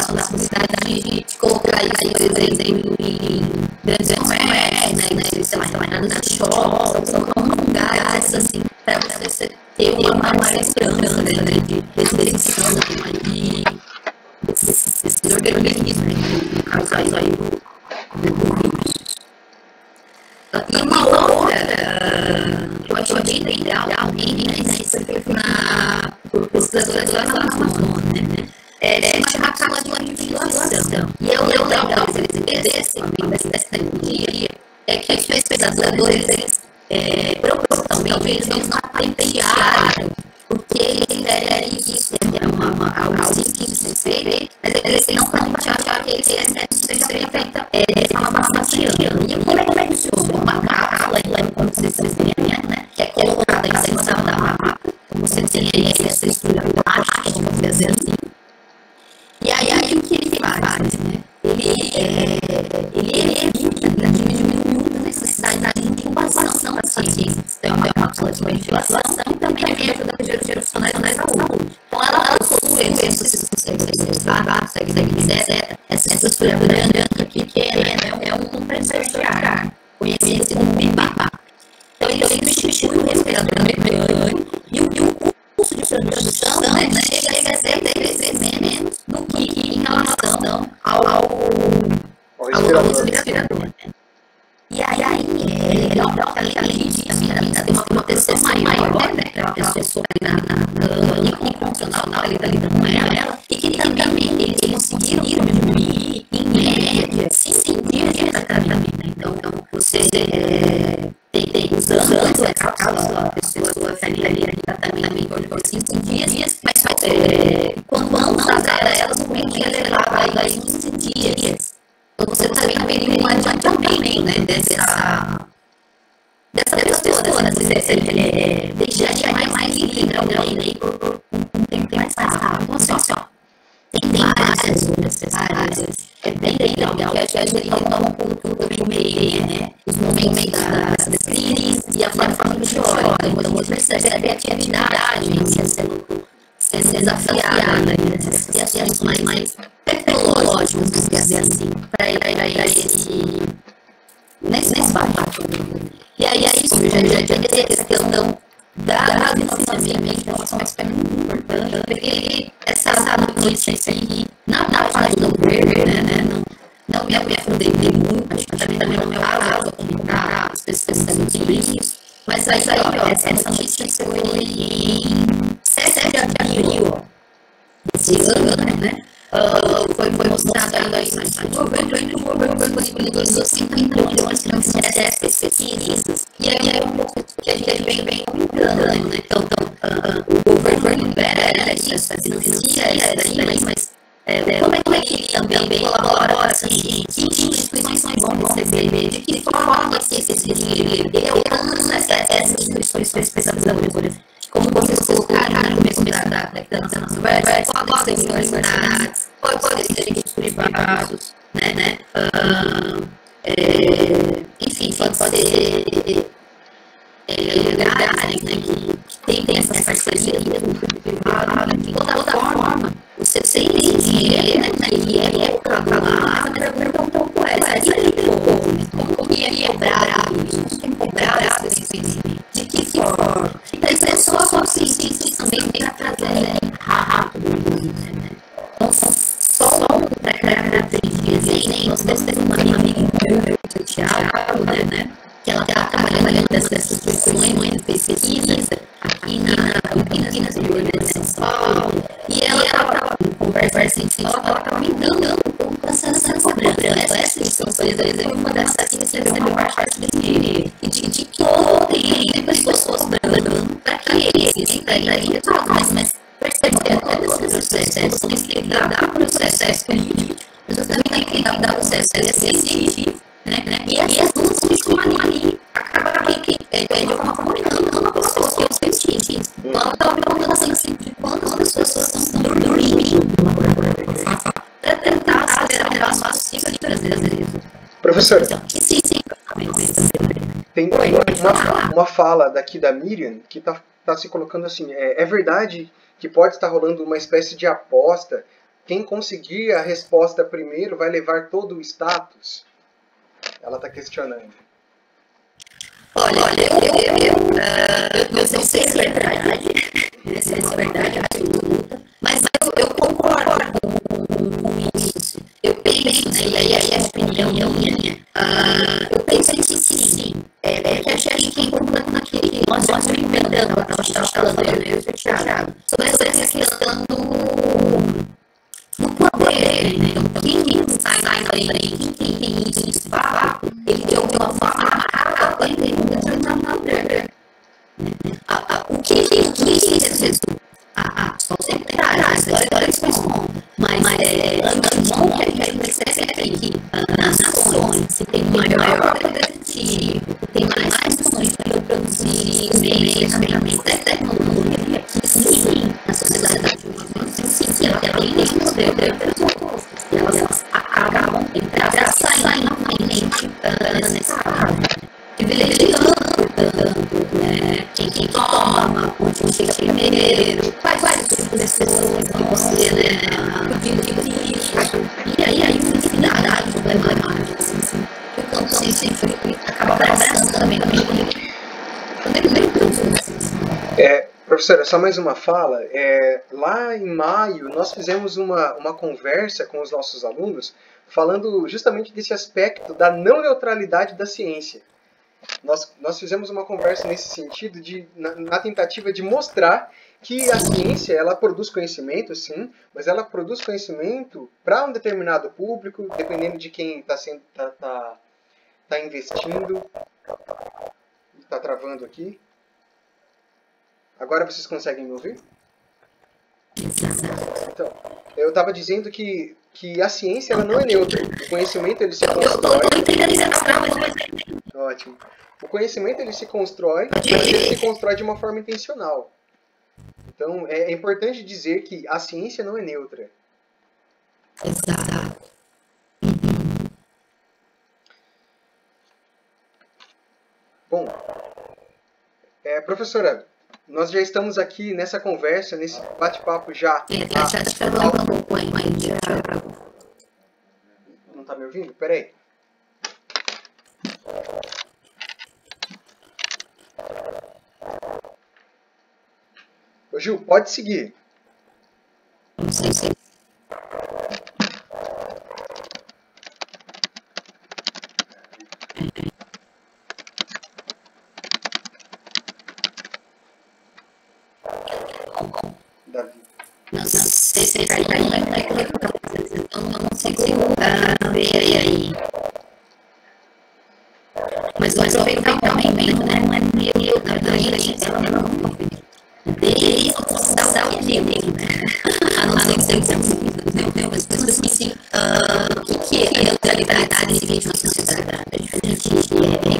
possibilidade de colocar isso, por exemplo, em grandes comércios, né, sei lá, na shopping, são lugares assim, para você ter uma segurança, né, de desinfecção desses organismos, né, no caso aí do vírus. E uma outra, eu acho bem legal, alguém, né, isso foi feito por pesquisadores lá na Amazônia, né, chama cápsula de ventilação. E é o legal dessa tecnologia é que os pesquisadores, eles propositalmente, eles não patentearam, porque eles isso é algo simples de ser feito, mas eles não patentearam que esse método seja feito de forma bastante ampla. E como é que funciona? Uma cápsula, como vocês têm, né, que é colocada em cima da mapa, como você tem aí essa estrutura plástica, vamos dizer assim. E aí o que ele faz, né? Ele evita, diminui a necessidade de incubação dos pacientes. Então, é uma cápsula de ventilação e também ajuda a profissionais da saúde. Então, ela possui essa estrutura branca pequena, é um compressor de ar, conhecido como BIPAP. Então, ele substitui o respirador mecânico e o custo de produção, né, chega a ser 10 vezes menos do que em relação ao respirador. E aí é legal que além disso, a menina tem uma proteção maior, né, para a pessoa ali na cama, e com o funcional ali com ela, e que também eles conseguiram diminuir, em média, 5 dias de tratamento. Então, você tem usando a cápsula, a pessoa fica ali em tratamento por 5 dias, mas quando vamos usar ela, normalmente ela leva aí 15 dias. Então, você também tem um adiantamento. fundamento, né, dessa pessoa, né, deixar mais livre, um tempo mais rápido. Então, assim, ó, tem várias, é bem legal, que a gente toma um pouco do meio, né, os momentos das crises e a forma que olha. Então, você percebe a criatividade sendo desafiada, né, essas criações mais tecnológicas, vamos dizer assim, para nesse bate. E aí, isso já tem essa questão da licenciamento, é um aspecto muito importante. Eu peguei essa notícia aqui na página do governo, né? Não me aprofundei muito, acho que também não é o meu caso, para as pessoas sobre isso. Mas aí, ó, essa notícia foi em 7 de abril desse ano, né? Foi mostrado aí o governo disponibilizou 50 milhões para financiar essas pesquisas. E aí é um pouco que a gente vem comentando, né? Então, o governo libera isso, financia isso daí, mas como é que ele também colabora, assim, que instituições vão receber, de que forma que esse dinheiro ele alcança essas instituições pesquisadoras? Como vocês colocaram no começo da nossa conversa, podem ser universidades, pode ser institutos privados, né? Enfim, pode ser lugares, né, que tem essas parcerias público-privado, de toda forma, você tem dinheiro, né, e é calculado, mas a pergunta é um pouco essa, como que é cobrado isso, como cobrar esse conhecimento, de que forma? Então, as pessoas cientistas também têm que trazer rápido, né? Então, só para características, nem nós temos uma amiga meu, o Thiago, né? Que ela está trabalhando nessas instituições de pesquisa aqui na Campinas, no Rio Grande de São Paulo, e ela estava conversando assim, ela estava me dando um pouco dessa cobrança. Essa instituição, por exemplo, uma dessas que recebeu uma parte do dinheiro, e de que tem pessoas cobrando para que eles entreguem tudo, mas percebam que até esses processos são ligados ao processo político, mas também tem que dar o processo científico. Né? E as duas coisas ali acaba que de alguma forma não pessoas que eu senti. Então ela estava me contando assim de quantas pessoas estão dormindo para tentar acelerar o passo possível de trazer isso. Professor, então, sim. Tem uma fala daqui da Miriam que está se colocando assim, é verdade que pode estar rolando uma espécie de aposta, quem conseguir a resposta primeiro vai levar todo o status? Ela está questionando. Olha, eu não sei se é verdade, se é verdade absoluta, mas eu concordo com isso. Eu penso, né, e aí é a opinião minha, eu penso que sim, que a gente tem problema naquilo que nós inventamos, ela estava falando, eu e o Thiago, sobre essa questão do poder, né? Então, quem sai daí, quem tem isso, ele de alguma forma acaba em ter um determinado poder. O que Jesus só sempre traz, agora isso é bom, mas bom que a gente percebe que nas nações que tem maior poder aquisitivo, que tem mais funções para produzir meios, ferramentas, tecnologia, que sim, na sociedade de hoje, sim, ela tem poder pelos outros, e elas acabam saindo novamente nessa parte, privilegiando, portanto, quem toma, onde chega primeiro, vários tipos de pessoas, não você, né, pedindo de lixo, e aí infinidade de problemáticas, assim, que o campo científico acaba abraçando também. Professora, só mais uma fala. Lá em maio, nós fizemos uma conversa com os nossos alunos falando justamente desse aspecto da não neutralidade da ciência. Nós fizemos uma conversa nesse sentido, na tentativa de mostrar que a ciência ela produz conhecimento, sim, mas ela produz conhecimento para um determinado público, dependendo de quem está investindo. Está travando aqui. Agora vocês conseguem me ouvir? Então, eu estava dizendo que que a ciência ela não é neutra. O conhecimento ele se constrói. Ótimo. O conhecimento ele se constrói, mas ele se constrói de uma forma intencional. Então é importante dizer que a ciência não é neutra. Exato. Bom, professora, nós já estamos aqui nessa conversa, nesse bate-papo já. Não está me ouvindo? Peraí. Ô Gil, pode seguir. Não sei. Davi. Não sei se vai eu não consigo ver aí. Mas o aproveitamento, né? Não é meu, da gente, ela não desde o livro, né? A não ser que eu mas assim, o que é neutralidade nesse vídeo na sociedade? A gente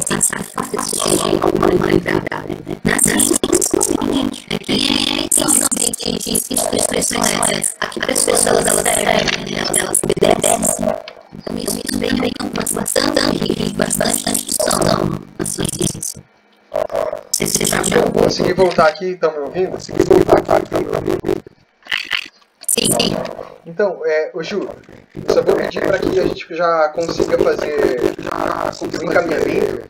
pensar que seja uma liberdade. Na ciência, é a intenção de expressões aqui as pessoas elas servem, elas obedecem. Então isso vem bastante discussão na ciência. Consegui voltar aqui, estão me ouvindo? Sim. Então, ô Ju, eu só vou pedir para que a gente já consiga fazer o encaminhamento.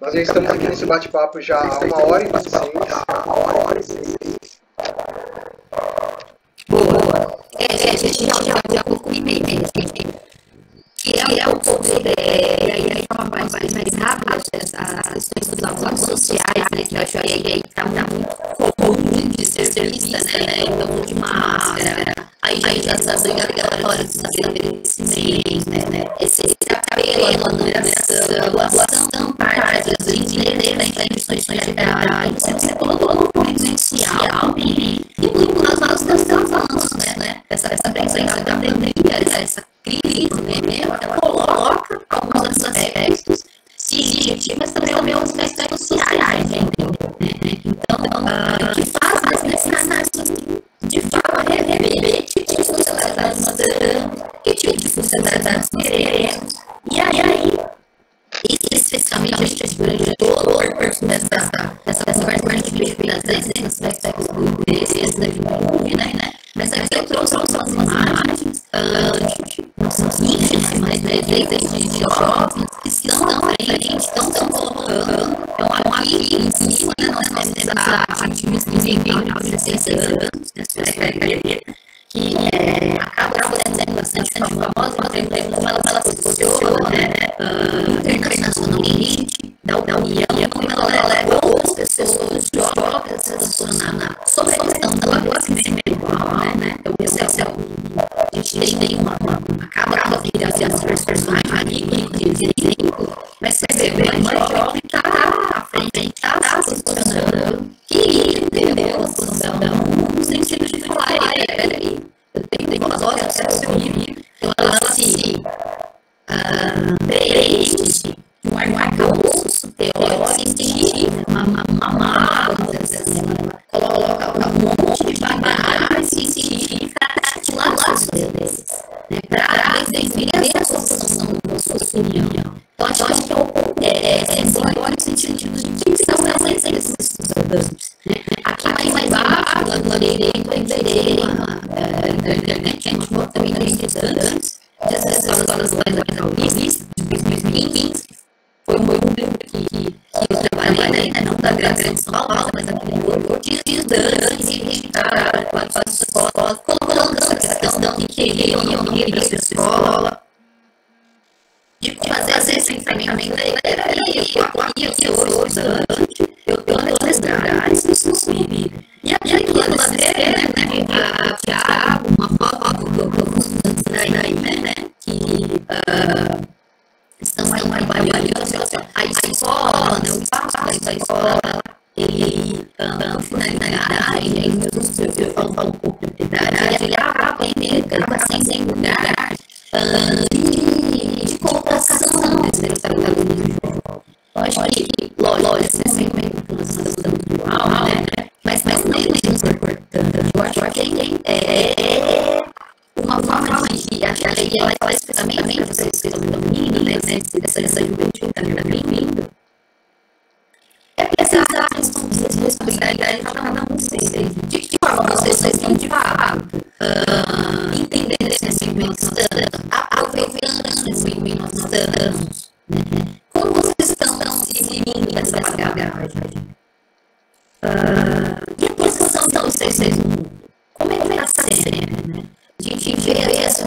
Nós já estamos aqui nesse bate-papo já há 1h26. Boa. A gente já concluí que é um pouco e aí de forma mais rápida as questões dos avanços sociais, né, que eu acho que aí está muito comum de ser vista, né, então de máscara, aí já está obrigatória de estabelecimento, né, esse apelo à aglomeração, parte das entender as instituições gerais, sempre todo presencial e por nós estamos falando, né, essa presença da pandemia, essa crise, né, ela coloca alguns aspectos científicos, mas também alguns aspectos sociais, entendeu? Então, que faz necessidade de forma rever que tipo de sociedade nós temos, que tipo de sociedade nós queremos, e aí especificamente a gente durante todo o percurso dessa parte de das aspectos desses da juventude, né? Mas aqui eu trouxe algumas imagens de jovens que estão na frente, estão colocando uma guia em cima, né? Nós temos essa ativista que vem há 16 anos, que acaba sendo bastante famosa, ela se posicionou, né? Internacionalmente, da União, ela levou as pessoas jovens a se posicionar sobre a questão da adoecimento mental, né? Então, a gente tem acaba virando as personagens ali, de exemplo, mas você vê uma jovem que está à frente, está se posicionando, que entendeu a posição no sentido de falar, eu tenho umas horas para seu livro, ela se preenche de um arcabouço teórico, científico, uma mala, coloca um monte de bagagem científica para articular desses, para defender a sua opinião. Então, acho que é simbólico no sentido de que são esses estudantes. Aqui mais embaixo, eu adorei uma internet, que a gente também tem estudantes, dessas escolas mais paulistas, de 2015, foi um grupo que eu trabalhei, né, não da grande São Paulo, mas aqui no grupo de estudantes que identificaram com as escolas, colocando essa questão de que queriam ir para essa escola, de fazer esse enfrentamento aí, e hoje, eu tenho necessidades, isso não se e aqui eu lazer, né, Tiago, uma foto do estudantes daí, né, que estão trabalhando a escola, né, o espaço da escola, ele finalidade, eu falo um pouco de idade, ele acaba sem lugar de colocação desse protagonismo. Lógico, você sempre vem com uma situação individual, né? Mas não é isso importante. Eu acho que é uma forma de achar que ela fala especificamente para vocês que estão vindo, né? Dessa juventude que está vindo. É precisar de responsabilidade de cada um de vocês. De que forma vocês estão de fato entendendo esse segmento, aproveitando esse segmento nós estamos, como vocês estão se vindo dessa bagagem? E a posição de vocês no mundo? Como é que está sendo, né? A gente vê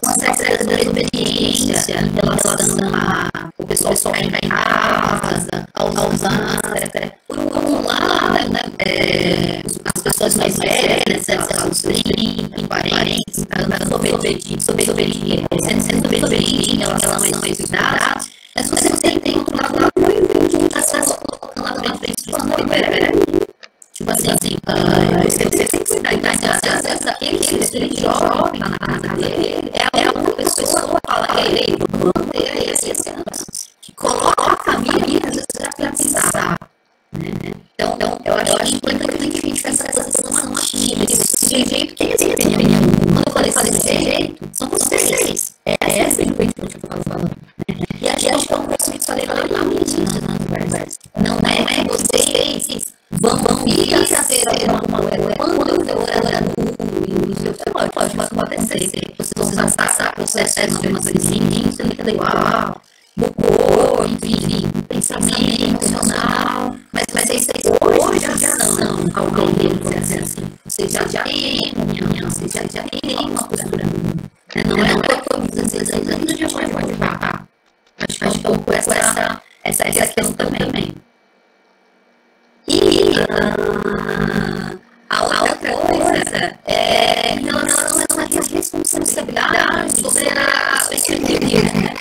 uma certa desobediência em relação ao pessoal ficar em casa, ao etc. Por um lado, né, as pessoas mais velhas, aos 30, 40, sendo desobedientes em relação às suas idades, mas você tem outro lado muito que está sendo colocando lá na frente e falando, peraí. Tipo assim, você tem que cuidar. Então, às vezes, aquele jovem na casa dele é uma pessoa que fala, ei, vamos ter esse ano, que coloca a minha, às vezes, para pensar. Né? Então, eu acho importante que a gente faça essa posição desse jeito que eles têm. Quando eu falei desse jeito, são vocês. É essa que eu estou falando. E a gente é um curso que falei lá na mídia, não é vocês vão vir a ser uma quando eu era no pode acontecer. Vocês vão passar processo de uma resiliência intelectual, motor, enfim, pensamento emocional, mas vocês hoje já são alguém deles, vocês já têm opinião, vocês já têm uma postura. Não é uma coisa, vocês ainda já pode falar. Acho que é um pouco essa questão também. E a outra coisa é em relação a essa responsabilidade sobre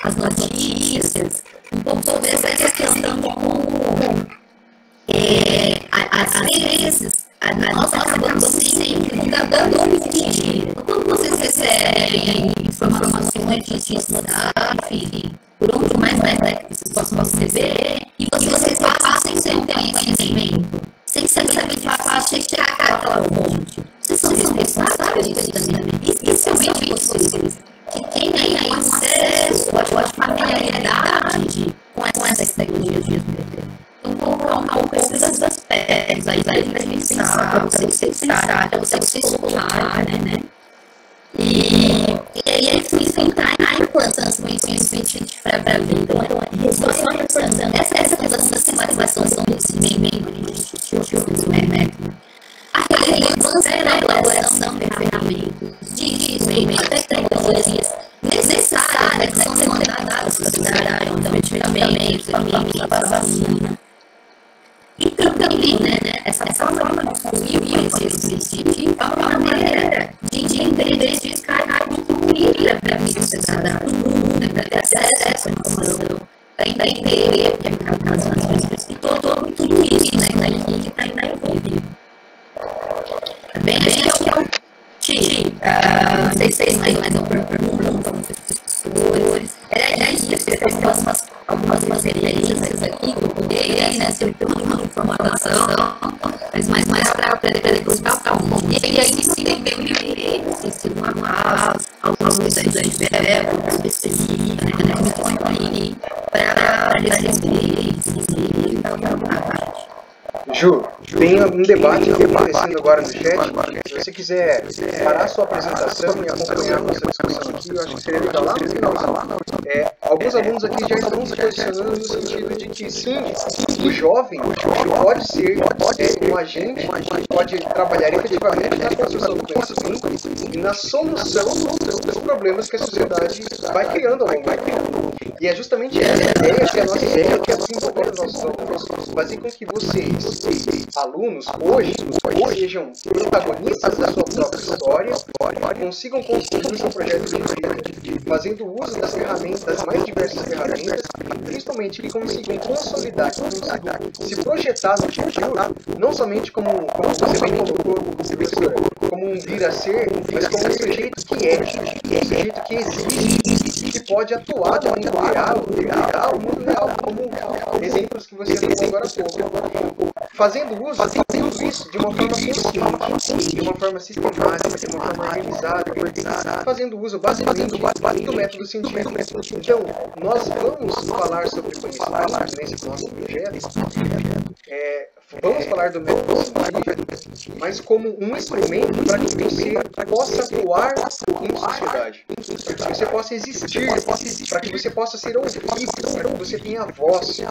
as notícias, um pouco sobre essa questão de como às vezes nós acabamos sempre dando um sentido. Quando vocês recebem informações enfim, por onde mais que vocês possam receber, e vocês passam sem ter conhecimento, sem saber de fato chegar aquela fonte. Vocês são responsáveis disso também, especialmente vocês que têm aí acesso à familiaridade com essas tecnologias. Então, vou colocar um pouco esses aspectos aí para pensar, para vocês pensarem, para vocês colocarem, né? E aí, entrar na importância do conhecimento para a vida. Então, resolução é importante. Essa questão da sistematização desse meio que eu fiz o método. A relevância da elaboração de ferramentas, de tecnologias necessárias que são demandadas pela sociedade, então, medicamentos, a vacina. E também, né, essa forma de construir esse princípio é uma maneira de entender, de descarregar e incluir para a vida cidadã do mundo, para ter acesso à informação, para entender o que é cada nações e tudo isso, né, que está envolvido. Bem, a gente vocês mais uma pergunta, professores, era isso, eu tenho algumas referências aqui que eu poderia, né, se eu tenho uma informação, mas mais para depois passar um pouco. E aí, se tem bem referência, se não há alguns estudantes de verbo específica, né, para receber e tal, Ju, tem um debate acontecendo agora no chat. Se você quiser parar a sua apresentação e acompanhar a nossa discussão aqui, eu acho que seria legal lá no final. Alguns alunos aqui já estão se posicionando no sentido de que sim, o jovem pode ser um agente que pode trabalhar efetivamente na construção do conhecimento e na solução dos problemas que a sociedade vai criando ao longo do tempo. E é justamente essa ideia que a nossa ideia que é desenvolver os nossos alunos, fazer com que vocês, alunos, hoje sejam protagonistas fazer a sua própria história, consigam construir o seu projeto de vida, fazendo uso das ferramentas, das mais diversas ferramentas, principalmente que consigam consolidar, que consigam se projetar no futuro, não somente como você bem colocou, professora, como um vir a ser, mas como um sujeito que é, um sujeito que existe, que pode atuar no mundo real, o mundo real, como exemplos que você deu agora há pouco. Fazendo uso isso de uma forma consciente, de uma forma sistemática, de uma forma organizada, fazendo uso basicamente do método científico. Então, nós vamos falar sobre conhecimento nesse nosso projeto, vamos falar do método científico, mas como um instrumento para que você possa atuar em sociedade, para que você possa existir, para que você possa ser ouvido, para que você tenha voz de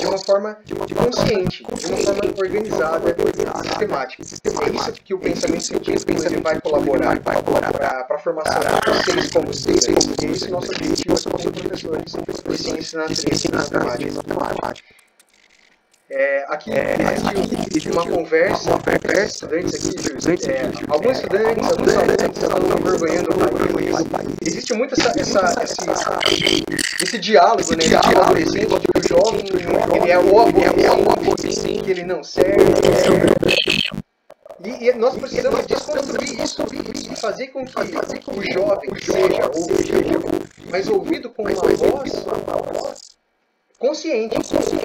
uma forma consciente, de uma forma organizada, sistemática. É isso que o pensamento científico ele vai colaborar para a formação de vocês como vocês. E esse é o nosso objetivo como professores de ciência na ciência e matemática. Aqui existe uma conversa entre estudantes aqui, alguns estudantes, alguns alunos estão envergonhando o país. Existe muito esse diálogo, né, de adolescente, de que o jovem ele é o adolescente, que ele não serve. E nós precisamos desconstruir isso e fazer com que o jovem seja ouvido, mas ouvido com uma voz consciente,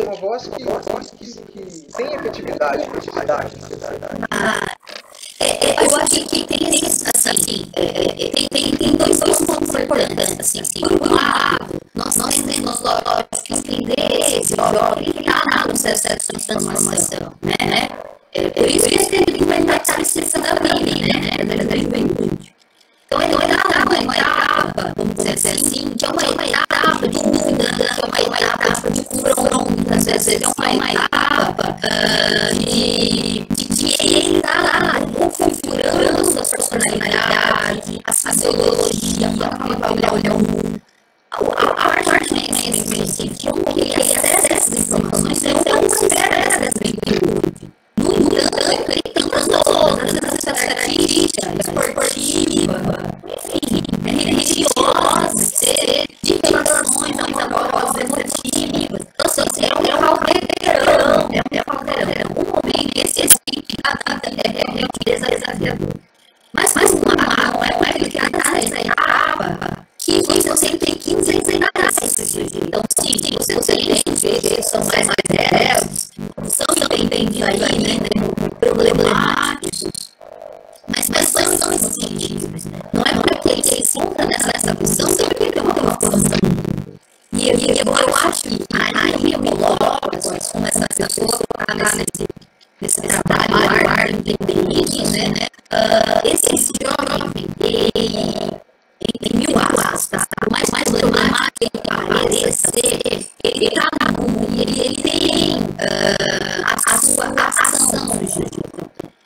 uma voz que tem efetividade. Eu acho que tem dois pontos importantes. Assim. Por um lado, nós temos lógico que entender esse jovem que está no processo de transformação, né? Por isso que ele tem que implementar a licença da vida, né? Da juventude. Então, ele está uma etapa, vamos dizer assim, que é uma etapa de dúvida, que é uma etapa de confronto, às vezes é uma etapa de ele estar configurando a sua personalidade, a fisiologia, a mundo. A parte científica, ele acessa essas informações, então ele considera essa juventude. No entanto, ele tem tantas outras características esportiva, enfim, religiosa, de relações amorosas, emotivas. Então, assim, é um caldeirão. Um momento é desafiador. Mas não é que essa etapa que você tem que enfrentar esse sujeito. Então, sim, você entende que são mais velhos, são também aí, né, problemáticos, mas são exigíveis. Não é porque ele se encontra nessa visão que ele tem uma formação. E eu acho que aí eu coloco como essa pessoa nesse trabalho independente, né? Esse jovem, ele tem mil aspas, tá? Mas problemático que ele pareça ser, ele está no mundo, ele tem a sua ação no sujeito.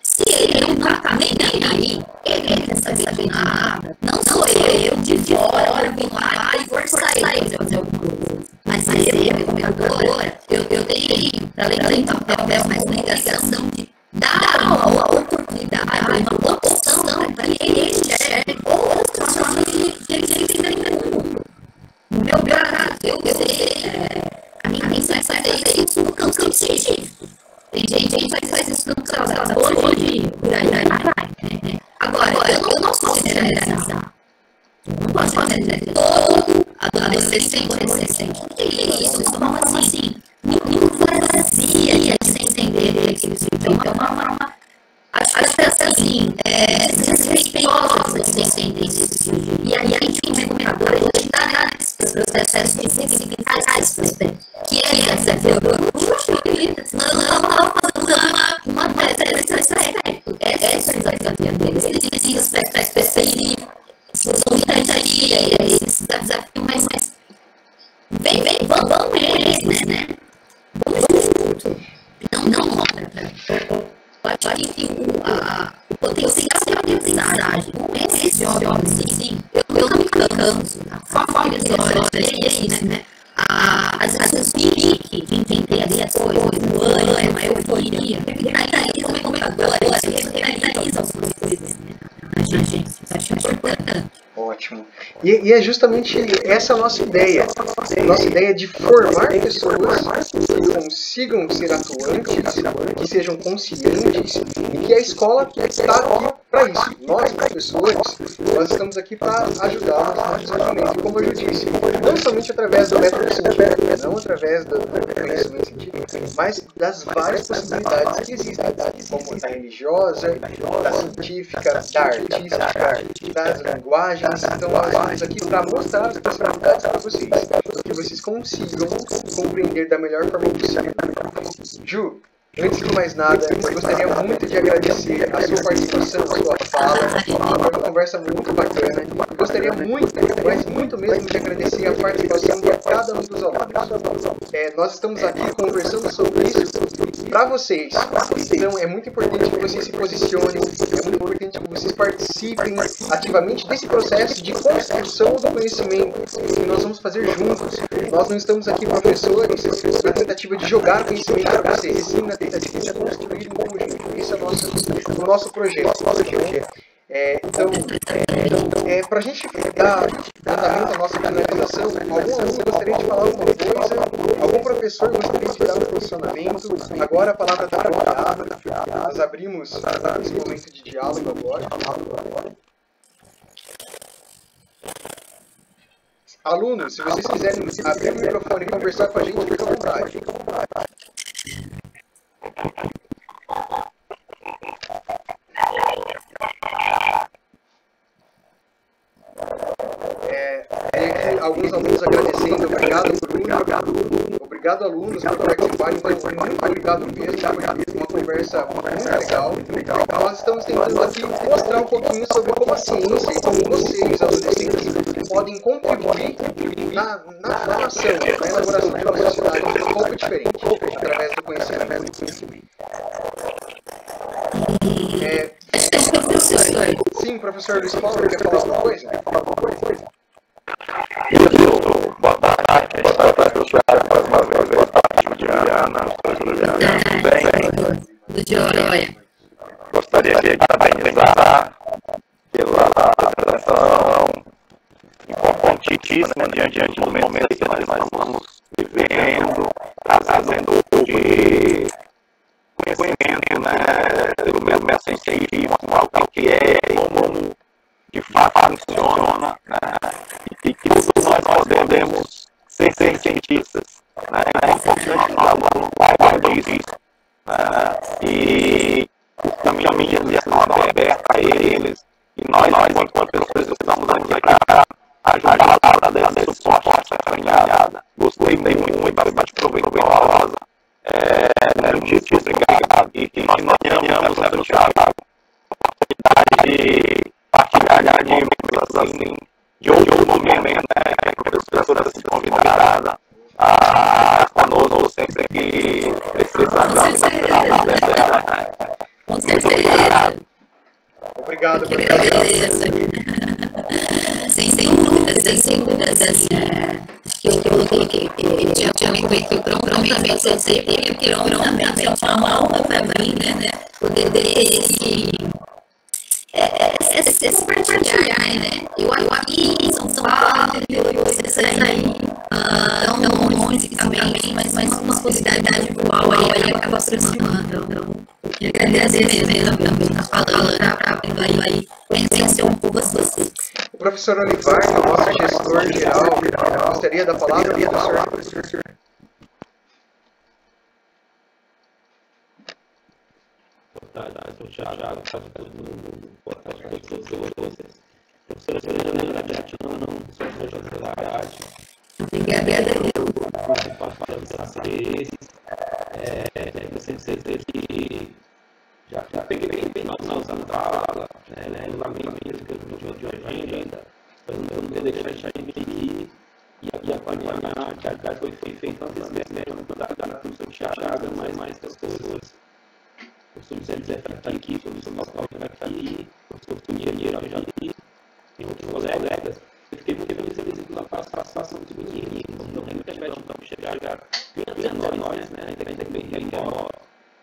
Se ele não está nem aí, ele quer saber de nada. Não sou eu de fora, vim lá e forçar ele a fazer alguma coisa. Mas eu, como educadora, eu tenho, além do papel, mas ligação de dar uma oportunidade, uma opção para que ele enxergue outras formas de ele viver no mundo. No meu caso, eu sei, a minha missão é fazer isso no campo científico. Tem gente que faz isso no campo hoje, por aí vai. Agora, eu não posso generalizar. Eu não posso generalizar todo adolescente. Isso como assim, muito vazia sem entender que eles vivem. Então, acho que assim, desrespeitosa de entender isso. E aí a gente tem um recomendador, ele está nesse processo de sensibilizar esse aspecto, que é desafiador. Uma coisa esse aspecto. Esse é o desafio deles. Eles têm aspecto específico, esse desafio, mas vamos eles, né? Vamos junto. Não contra. Acho que o potencial de aprendizagem com esses jovens, sim, eu não me canso. A forma que eles olham, né? Às vezes, pique de entender as coisas, o ânimo, a euforia, revitaliza o computador, revitaliza as coisas. gente. Acho importante. Ótimo. E é justamente essa a nossa ideia. A nossa ideia é de formar pessoas que consigam ser atuantes, que sejam conscientes e que a escola está aqui para isso. Nós, professores, nós estamos aqui para ajudá-los no desenvolvimento. E como eu já disse, não somente através do método científico, não através do conhecimento científico, mas das várias possibilidades que existem, como da religiosa, da científica, da artística, das linguagens. Então, nós estamos aqui para mostrar as possibilidades para vocês, que vocês consigam compreender da melhor forma possível. Ju, antes de mais nada, eu gostaria muito de agradecer a sua participação, a sua fala. Foi uma conversa muito bacana. Eu gostaria muito, mas muito mesmo, de agradecer a participação de cada um dos alunos. Nós estamos aqui conversando sobre isso para vocês. Então, é muito importante que vocês se posicionem, é muito importante que vocês participem ativamente desse processo de construção do conhecimento que nós vamos fazer juntos. Nós não estamos aqui, professores, na tentativa de jogar conhecimento para vocês, e sim na tentativa de construir um conjunto. Esse é o nosso projeto. Então, para a gente dar andamento à nossa finalização, algum aluno gostaria de falar alguma coisa? Algum professor gostaria de dar um posicionamento? Agora a palavra está preparada. Nós abrimos esse momento de diálogo agora. Alunos, se vocês quiserem abrir o microfone e conversar com a gente, fica à vontade. Alguns alunos agradecendo, obrigado Bruno, obrigado alunos por participarem, então muito obrigado mesmo, foi uma conversa muito legal. Nós estamos tentando aqui mostrar um pouquinho sobre como a ciência e como vocês, adolescentes, podem contribuir na formação, na elaboração de uma sociedade um pouco diferente, através do conhecimento. Sim, professor Luiz Paulo, quer falar alguma coisa? Boa tarde, professor. Mais uma vez, boa tarde, Juliana. Tudo bem? Tudo jóia. Gostaria de parabenizar pela apresentação importantíssima diante do momento que nós estamos vivendo, trazendo de conhecimento, pelo método científico, algo que é, como de fato funciona, e que todos nós podemos ser cientistas. É importante falar disso. E o caminho estão abertos a eles, e nós enquanto pessoas, estamos aqui para ajudar a dar esse suporte a essa caminhada. Gostei muito, bastante proveitosa. Muito obrigado, e que nós tenhamos, Thiago, a oportunidade de partilhar de outro momento, professora se convidada a conosco sempre que precisamos. Com certeza. Obrigado. Sem dúvidas, assim, que eu coloquei já me feito prontamente, você teve que prontamente, é uma honra para mim, né, poder ter esse partilhar, né? Eu aqui em São Paulo, vocês aí, não longe fisicamente, mas uma possibilidade virtual aí acaba aproximando. Então, eu agradecer mesmo também estar falando, aí conhecer um pouco vocês. O professor Olivar, nosso gestor geral, gostaria da palavra, professor? Boa tarde, sou o Thiago, todo mundo, boa tarde a todos vocês. Professora Helena, gratidão, professor José Lagatti. Obrigada, eu participando de vocês. Eu sempre sei que já peguei bem nossa fala, no lamento que eu não tinha de hoje ainda, eu não vou deixar a gente ir e acompanhar, que a atividade foi feita antes mesmo da professora Thiago, mais pessoas. Eu sou José aqui, sou o nosso aqui, eu sou o Pinheiro aqui, tem outros colegas. Eu fiquei muito feliz pela participação dos meninos, não lembro que a gente não chegar a nós, né? Ainda bem remota,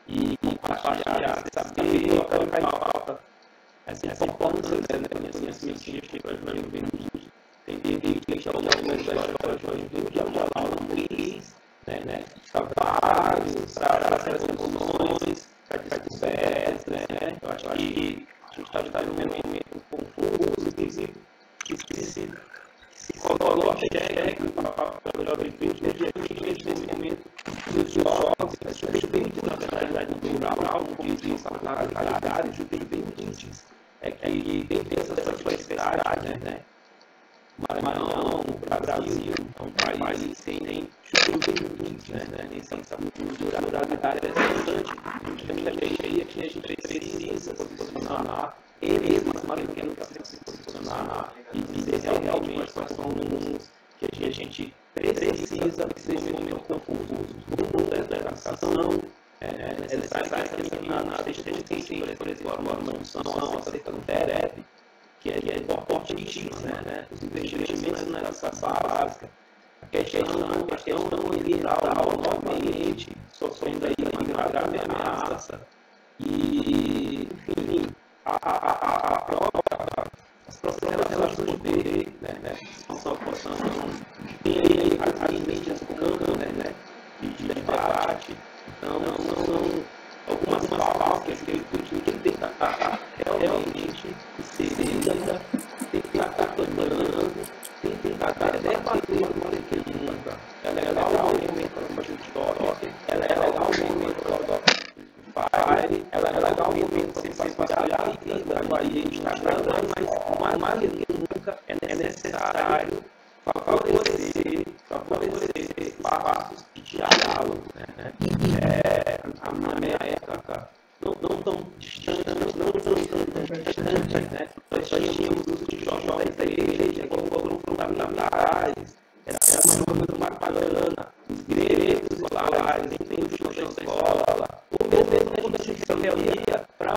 e compartilhar, saber, colocar em pauta essa informação crianças, né, conhecimento científico para a juventude, tem que ao longo da história para a juventude, ao Luiz, né, trabalhos, para as revoluções, para descobertas, né, eu acho que a gente está num momento confuso, que se coloca para a juventude, nesse momento, os jovens, as juventudes, na verdade, no plural, não diz a pluralidade, juventudes, é que tem essa diversidade, né? Maranhão, Brasil, é um país que tem juventudes, né? Essa pluralidade é interessante, a gente precisa se posicionar, eles, mas que não precisa se posicionar e dizer realmente quais são os que a gente precisa nesse momento confuso. O mundo da educação é necessário que esteja ciente por esse formação acerca do FEREP, que é importantíssimo, né? Os investimentos na educação básica, a questão ambiental novamente sofrendo aí uma grave ameaça e, enfim, as próprias relações de poder, né? São tem as mídias colocando, né? De debate. Então, são algumas palavras que ele tem que estar realmente inserida, tem que estar trabalhando, tem que estar debatendo com a pergunta. Ela é legal o momento para a história, ela é legal o momento para ela é legal o momento para você trabalhar a gente está tratando, mas mais do que nunca é necessário favorecer espaços de diálogo, né? A minha época não tão distante, né? Nós tínhamos os de jovens da igreja que foram fundamentais, era uma coisa bacana, os direitos escolares, tem os shows da escola, ou mesmo quando a gente se reunia para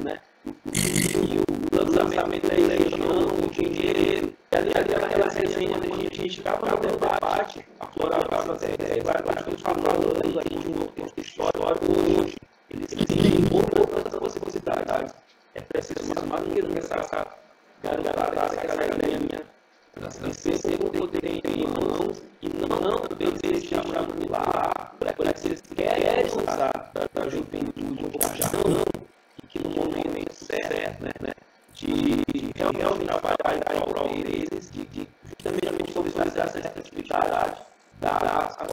né? O lançamento da religião, o dinheiro, e ali aquela resenha, a gente ficava no debate, aflorava as ideias, várias coisas falando aí de um contexto histórico hoje, eles têm outras possibilidades. É preciso mais do que começar a garantir essa academia, esquecer o poder em mãos e não deixar lá para que eles querem usar para a juventude um pouco já não, e que no momento certo, né, de realmente trabalhar em prol deles, de justamente consolidar essa atividade da ação.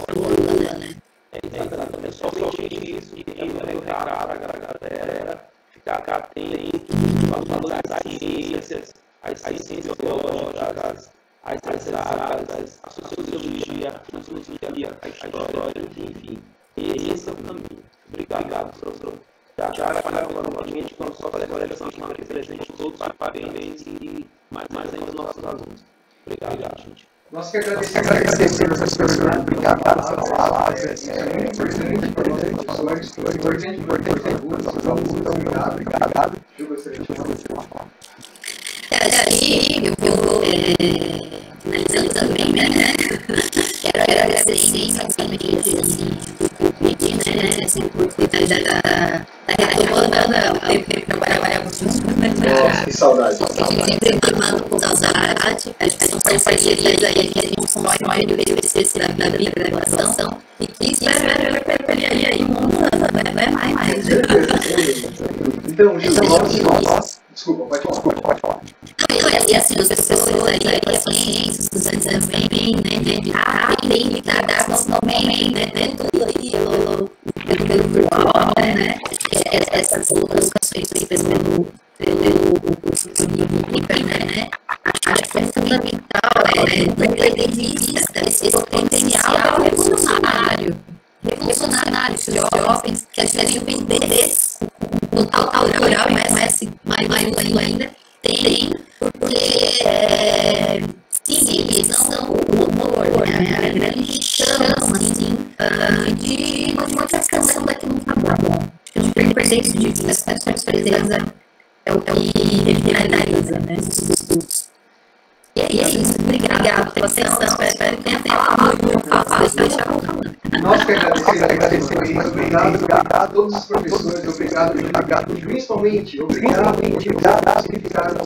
É somente isso que eu levo para a galera ficar atento, valorizar as ciências, as ciências biológicas, as áreas, a sociologia, a história, enfim. Esse é o caminho. Obrigado, professor. Já agora, novamente, com a sua coleção que aqui presente, todos os parabéns e mais ainda os nossos alunos. Obrigado, gente. Nós que agradecemos, professor. Obrigado pelas palavras. É muito importante para os alunos. Obrigado. Eu gostaria de falar. Eu vou finalizando também, né? Quero agradecer imensamente por cuidar da retomada, o tempo que trabalhamos juntos, né? Nossa, que saudade. Sempre amando com saudade. Acho que são parcerias aí que a gente constrói no BCC da vida da graduação e que espero perpetuar aí muitos anos, né? Mais. Então, nós... Desculpa, pode falar. E assim, os professores aí, pacientes, os estudantes também, né, de aprender e lidar com os momentos, né, tudo aí, pelo virtual, né, essas educações pelo né, acho que é fundamental, não perder de vista esse potencial revolucionário, os jovens, que a gente tem interesse no tal rural, mais ainda, tem, porque sim, eles são o motor, né? A grande chama, assim, de modificação daquilo que tá bom. Acho que não tem perder isso de vista, com certeza é o que revitaliza, né, esses estudos. E é isso, obrigado pela atenção, espero que tenha falado muito, deixar falando. Nós que agradecemos, obrigado a todos os professores, obrigado, principalmente, obrigado por ficaram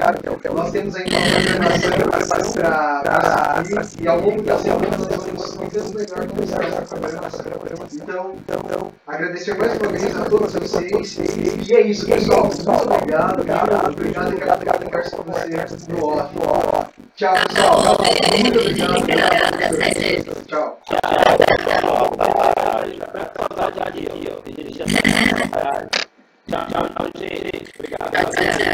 até o fim. Nós temos ainda uma programação para seguir, e ao longo da semana nós vamos ficando melhor como está essa programação. Então, agradecer mais uma vez a todos vocês, e é isso, pessoal, muito obrigado, obrigado a conversa com você no off. Tchau, pessoal, muito obrigado. Tchau. Tchau, gente. Obrigado.